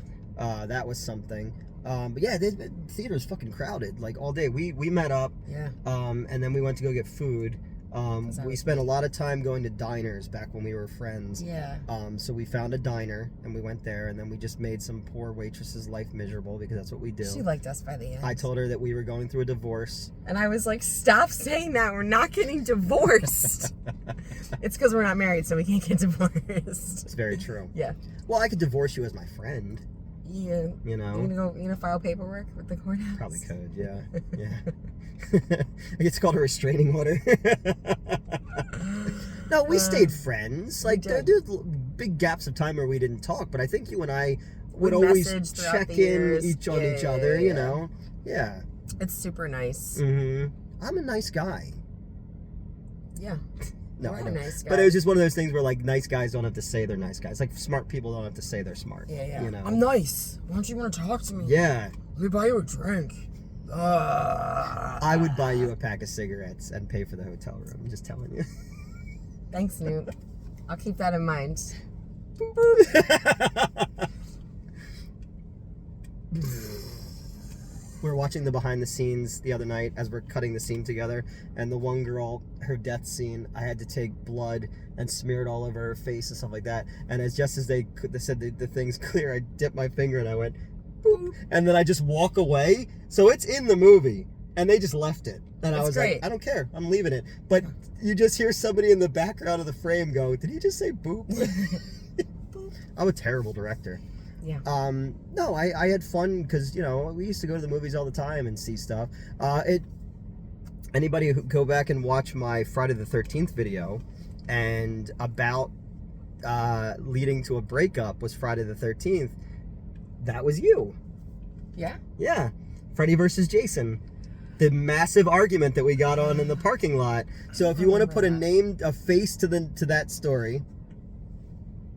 That was something. But yeah, the theater's fucking crowded, like all day. We met up. Yeah. And then we went to go get food. We spent a lot of time going to diners back when we were friends. Yeah. So we found a diner and we went there, and then we just made some poor waitress's life miserable because that's what we do. She liked us by the end. I told her that we were going through a divorce. And I was like, stop saying that. We're not getting divorced. It's because we're not married, so we can't get divorced. It's very true. Yeah. Well, I could divorce you as my friend. Yeah. You know? You gonna file paperwork with the courthouse? Probably could, yeah. Yeah. It's called a restraining order. No, we stayed friends. Like, there's big gaps of time where we didn't talk, but I think you and I would always check in on each other, you know? Yeah. It's super nice. Mm-hmm. I'm a nice guy. Yeah. No, I know. Nice guy. But it was just one of those things where, like, nice guys don't have to say they're nice guys. Like, smart people don't have to say they're smart. Yeah. You know? I'm nice. Why don't you want to talk to me? Yeah. Let me buy you a drink. I would buy you a pack of cigarettes and pay for the hotel room. I'm just telling you. Thanks, Newt. I'll keep that in mind. We were watching the behind the scenes the other night as we're cutting the scene together, and the one girl, her death scene, I had to take blood and smear it all over her face and stuff like that. And just as they said the thing's clear, I dipped my finger and I went, boop, and then I just walk away. So it's in the movie, and they just left it. And I was like, I don't care, I'm leaving it. But you just hear somebody in the background of the frame go, did he just say boop? I'm a terrible director. Yeah. No, I had fun because, you know, we used to go to the movies all the time and see stuff. Anybody who go back and watch my Friday the 13th video and about leading to a breakup was Friday the 13th, that was you. Yeah? Yeah. Freddy versus Jason. The massive argument that we got on in the parking lot. So if you want to put a face to that story.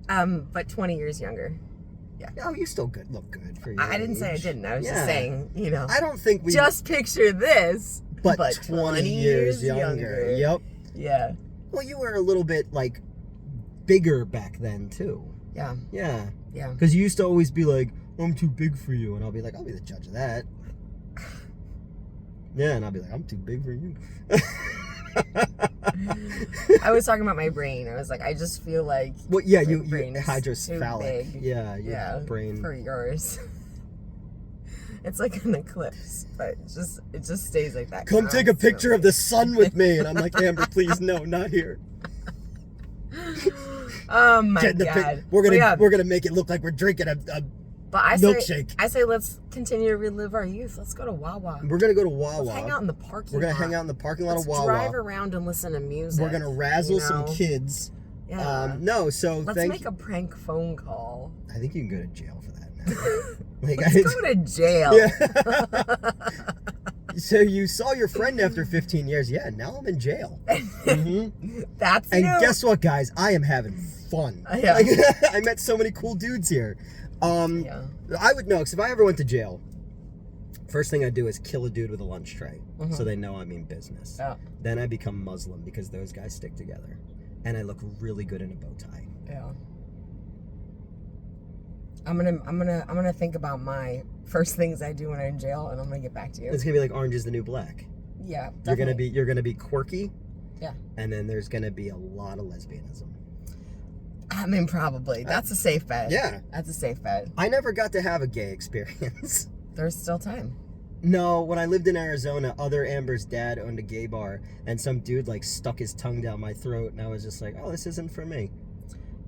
But 20 years younger. Yeah. Oh, you still look good for you. I didn't say I didn't. I was just saying, you know. I don't think we just picture this, but 20 years younger. Yep. Yeah. Well, you were a little bit like bigger back then too. Yeah. Yeah. Yeah. Because you used to always be like, I'm too big for you, and I'll be like, I'll be the judge of that. Yeah, and I'll be like, I'm too big for you. I was talking about my brain. I was like, I just feel like. Well, yeah, my you brain's hydrocephalic. too big. Yeah, your brain. For yours. It's like an eclipse, but it just stays like that. Come take a picture of the sun with me, and I'm like, Amber, please, no, not here. Oh my God! We're gonna make it look like we're drinking a milkshake. I say let's continue to relive our youth. Let's go to Wawa. We're gonna go to Wawa. Let's hang out in the parking lot. We're gonna hang out in the parking lot of Wawa. Drive around and listen to music. We're gonna razzle some kids. Yeah. Let's make a prank phone call. I think you can go to jail for that now. Let's go to jail. Yeah. So you saw your friend after 15 years. Yeah, now I'm in jail. Mm-hmm. And guess what, guys? I am having fun. Yeah. Like, I met so many cool dudes here. I would know, because if I ever went to jail, first thing I'd do is kill a dude with a lunch tray, so they know I mean business. Yeah. Then I become Muslim because those guys stick together, and I look really good in a bow tie. Yeah. I'm gonna think about my first things I do when I'm in jail, and I'm gonna get back to you. It's gonna be like Orange is the New Black. Yeah, definitely. You're gonna be quirky. Yeah. And then there's gonna be a lot of lesbianism. I mean, probably. That's a safe bet. Yeah. That's a safe bet. I never got to have a gay experience. There's still time. No, when I lived in Arizona, other Amber's dad owned a gay bar, and some dude like stuck his tongue down my throat, and I was just like, oh, this isn't for me.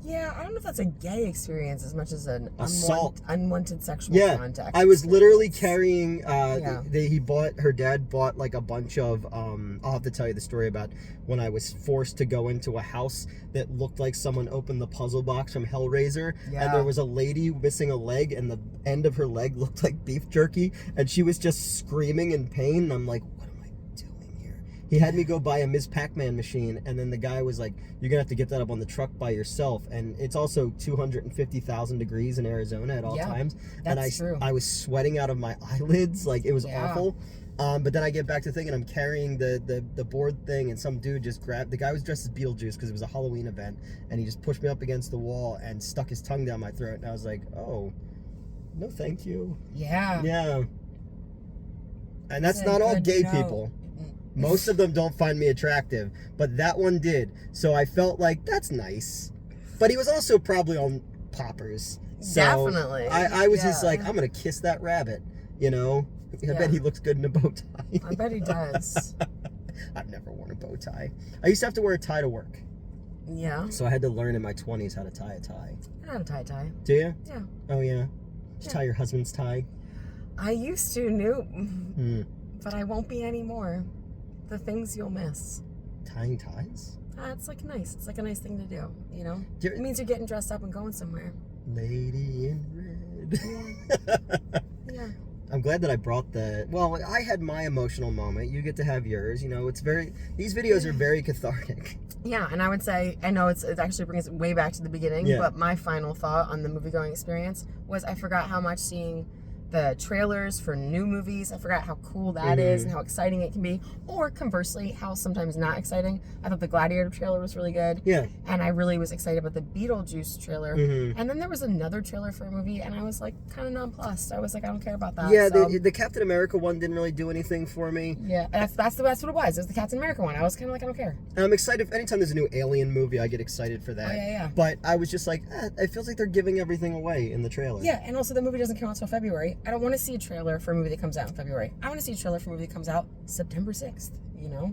Yeah, I don't know if that's a gay experience as much as an assault, unwanted sexual contact. I was literally carrying. Her dad bought like a bunch of. I'll have to tell you the story about when I was forced to go into a house that looked like someone opened the puzzle box from Hellraiser, and there was a lady missing a leg, and the end of her leg looked like beef jerky, and she was just screaming in pain. And I'm like, what am I doing here? He had me go buy a Ms. Pac-Man machine, and then the guy was like, you're gonna have to get that up on the truck by yourself. And it's also 250,000 degrees in Arizona at all times. That's true. I was sweating out of my eyelids, like it was awful. But then I get back to thinking, I'm carrying the board thing, and some dude just grabbed, the guy was dressed as Beetlejuice because it was a Halloween event, and he just pushed me up against the wall and stuck his tongue down my throat, and I was like, oh, no thank you. Yeah. Yeah. And that's not all gay people. Most of them don't find me attractive, but that one did. So I felt like, that's nice. But he was also probably on poppers. So definitely. I was just like, I'm going to kiss that rabbit, you know? I bet he looks good in a bow tie. I bet he does. I've never worn a bow tie. I used to have to wear a tie to work. Yeah. So I had to learn in my 20s how to tie a tie. I know how to tie a tie. Do you? Yeah. Oh, yeah. Did you tie your husband's tie? I used to, Newt. But I won't be anymore. The things you'll miss. Tying ties? It's like nice. It's like a nice thing to do, you know? It means you're getting dressed up and going somewhere. Lady in red. Yeah. I'm glad that I brought well, I had my emotional moment. You get to have yours. You know, these videos are very cathartic. Yeah, and I would say, I know it actually brings it way back to the beginning, but my final thought on the movie-going experience was I forgot how much seeing the trailers for new movies, I forgot how cool that is and how exciting it can be, or conversely, how sometimes not exciting. I thought the Gladiator trailer was really good. Yeah. And I really was excited about the Beetlejuice trailer. And then there was another trailer for a movie, and I was like kind of nonplussed. I was like, I don't care about that. Yeah, so. the Captain America one didn't really do anything for me. Yeah, that's what it was. It was the Captain America one. I was kind of like, I don't care. And I'm excited. Anytime there's a new Alien movie, I get excited for that. Oh, yeah. But I was just like, it feels like they're giving everything away in the trailer. Yeah, and also the movie doesn't come out until February. I don't want to see a trailer for a movie that comes out in February. I want to see a trailer for a movie that comes out September 6th, you know?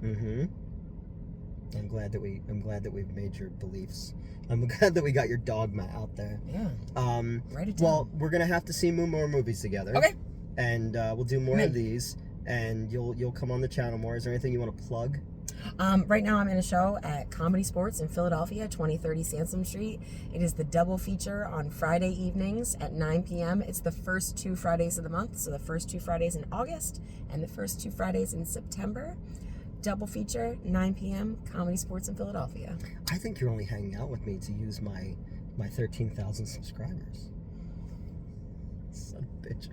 I'm glad that we've made your beliefs. I'm glad that we got your dogma out there. Yeah. Write it down. Well, we're gonna have to see more movies together. Okay. And we'll do more of these, and you'll come on the channel more. Is there anything you want to plug? Right now I'm in a show at Comedy Sports in Philadelphia, 2030 Sansom Street. It is the double feature on Friday evenings at 9 p.m. It's the first 2 Fridays of the month, so the first 2 Fridays in August and the first 2 Fridays in September. Double feature, 9 p.m., Comedy Sports in Philadelphia. I think you're only hanging out with me to use my 13,000 subscribers. Son of a bitch.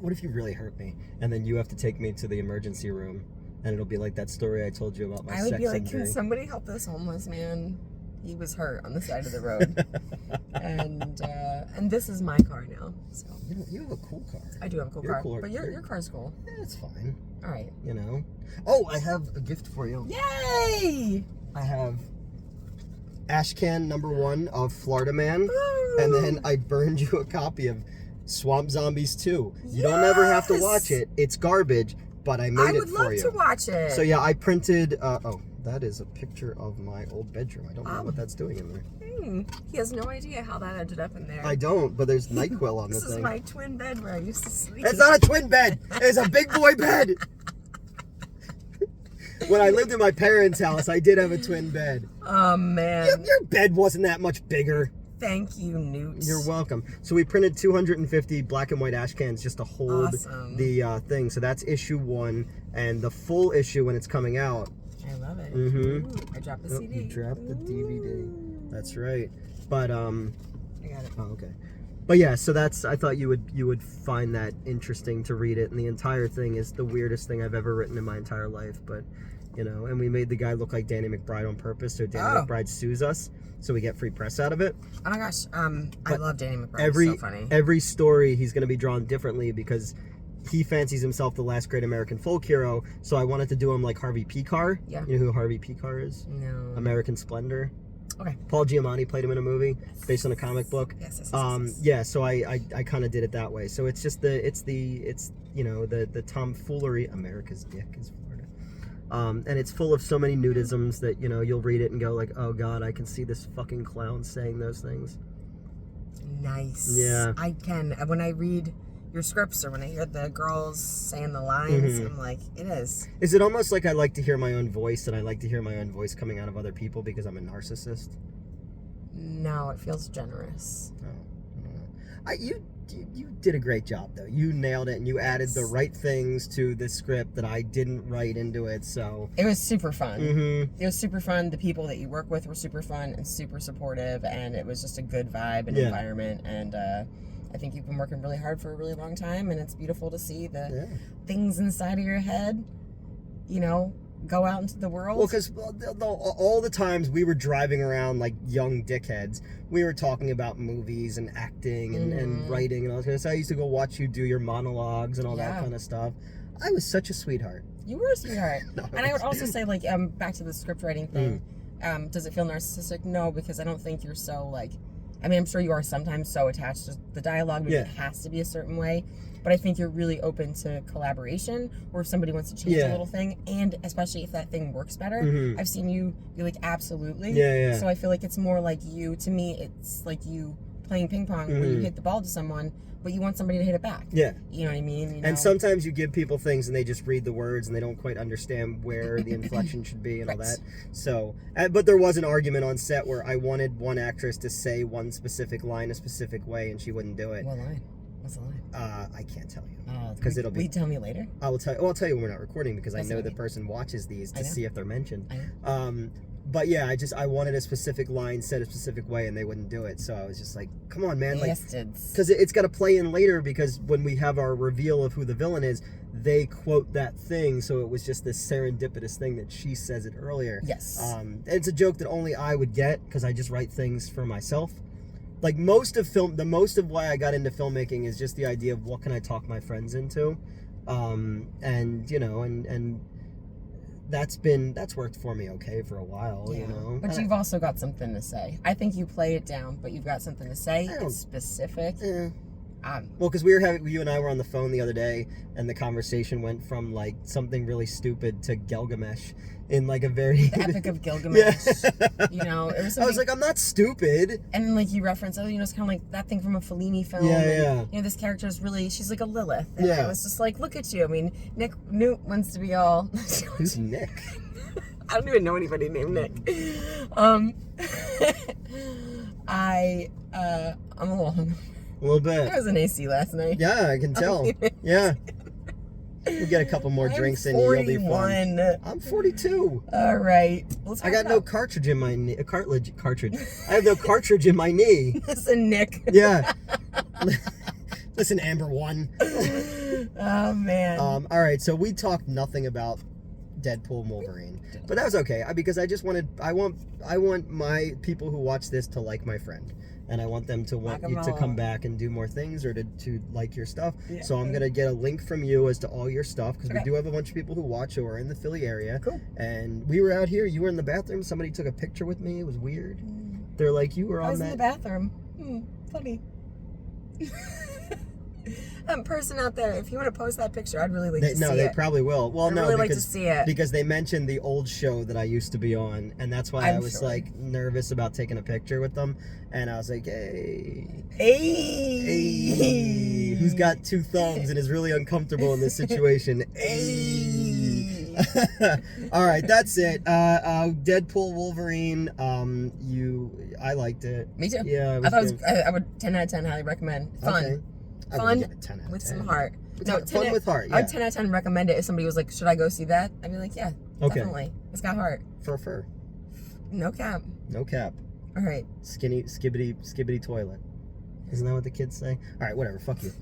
What if you really hurt me, and then you have to take me to the emergency room, and it'll be like that story I told you about my sex injury? I would be like, can somebody help this homeless man? He was hurt on the side of the road. and this is my car now. So you have a cool car. I do have a cool car. But your car's cool. Yeah, it's fine. All right. You know. Oh, I have a gift for you. Yay! I have Ashcan #1 of Florida Man. Ooh. And then I burned you a copy of Swamp Zombies 2. You don't ever have to watch it. It's garbage, but I made it for you. I would love to watch it. So yeah, I printed, that is a picture of my old bedroom. I don't know what that's doing in there. He has no idea how that ended up in there. I don't, but there's NyQuil on the thing. This is my twin bed where I used to sleep. It's not a twin bed. It's a big boy bed. When I lived in my parents' house, I did have a twin bed. Oh, man. Your bed wasn't that much bigger. Thank you, Newt. You're welcome. So we printed 250 black and white ash cans just to hold the thing. So that's issue 1, and the full issue when it's coming out. I love it. Ooh, I dropped the CD. You dropped the DVD. That's right. But I got it. Oh, okay. But yeah, so I thought you would find that interesting to read it, and the entire thing is the weirdest thing I've ever written in my entire life. But you know, and we made the guy look like Danny McBride on purpose, so Danny McBride sues us, so we get free press out of it. Oh my gosh, I love Danny McBride. He's so funny. Every story he's going to be drawn differently because he fancies himself the last great American folk hero. So I wanted to do him like Harvey Picar. Yeah. You know who Harvey Picar is? No. American Splendor. Okay. Paul Giamatti played him in a movie based on a comic book. Yes. Yeah, so I kind of did it that way. So it's just the tomfoolery. America's dick is Florida. And it's full of so many nudisms that, you know, you'll read it and go like, oh God, I can see this fucking clown saying those things. Nice. Yeah. I can. When I read your scripts or when I hear the girls saying the lines, I'm like, it is. Is it almost like I like to hear my own voice, and I like to hear my own voice coming out of other people because I'm a narcissist? No, it feels generous. Oh. You did a great job, though. You nailed it, and you added the right things to the script that I didn't write into it, so... It was super fun. It was super fun. The people that you work with were super fun and super supportive, and it was just a good vibe and environment, and I think you've been working really hard for a really long time, and it's beautiful to see the things inside of your head, you know, go out into the world. Well, because all the times we were driving around like young dickheads, we were talking about movies and acting and writing and all that. So I used to go watch you do your monologues and all that kind of stuff. I was such a sweetheart. You were a sweetheart. And I would also say, like, back to the script writing thing, does it feel narcissistic? No, because I don't think you're so, like, I mean, I'm sure you are sometimes so attached to the dialogue, maybe it has to be a certain way. But I think you're really open to collaboration, or if somebody wants to change a little thing, and especially if that thing works better. I've seen you be like, absolutely. So I feel like it's more like you, to me, it's like you playing ping pong where you hit the ball to someone, but you want somebody to hit it back. You know what I mean? You know? And sometimes you give people things and they just read the words and they don't quite understand where the inflection should be and all that. So, but there was an argument on set where I wanted one actress to say one specific line a specific way and she wouldn't do it. What line? What's the line? I can't tell you. Because it'll be... Will you tell me later? I will tell you. Well, I'll tell you when we're not recording because I know the person watches these to see if they're mentioned. But yeah, I wanted a specific line said a specific way and they wouldn't do it. So I was just like, come on, man. Because it's got to play in later, because when we have our reveal of who the villain is, they quote that thing. So it was just this serendipitous thing that she says it earlier. It's a joke that only I would get because I just write things for myself. Like the most of why I got into filmmaking is just the idea of what can I talk my friends into, and you know, and that's worked for me okay for a while, you know. But you've also got something to say. I think you play it down, but you've got something to say. It's specific. Well, because you and I were on the phone the other day, and the conversation went from like something really stupid to Gilgamesh in like a very the Epic of Gilgamesh. You know, it was I was like, I'm not stupid. And like you referenced, you know, it's kind of like that thing from a Fellini film. And, you know, this character is really, she's like a Lilith. And I was just like, look at you. I memean, Newt wants to be all. Who's Nick? I don't even know anybody named Nick. I'm a little hungry. A little bit. I was in AC last night. Yeah, I can tell. Yeah. We'll get a couple more drinks in you. You'll be fine. I'm 42. All right. I got no cartridge in my knee. Cartridge. I have no cartridge in my knee. Listen, Nick. Yeah. Listen, Amber 1. Oh, man. All right. So we talked nothing about Deadpool and Wolverine, but that was okay because I want my people who watch this to like my friend. And I want them to want you to come back and do more things or to like your stuff. So I'm going to get a link from you as to all your stuff because we do have a bunch of people who watch who are in the Philly area. Cool. And we were out here. You were in the bathroom. Somebody took a picture with me. It was weird. They're like, you were on that. I was in the bathroom. Funny. Person out there, if you want to post that picture, I'd really like to see it. No, they probably will. Well, I'd really like to see it. Because they mentioned the old show that I used to be on, and that's why I was like nervous about taking a picture with them. And I was like, hey, who's got 2 thumbs and is really uncomfortable in this situation? Hey. All right, that's it. Deadpool, Wolverine. I liked it. Me too. Yeah, I thought it was. I would 10 out of 10 highly recommend. Fun. Okay. Fun with some heart. No, fun with heart. Yeah. I would 10 out of 10 recommend it if somebody was like, should I go see that? I'd be like, yeah, definitely. It's got heart. Fur. No cap. No cap. All right. Skibbity toilet. Isn't that what the kids say? All right, whatever. Fuck you.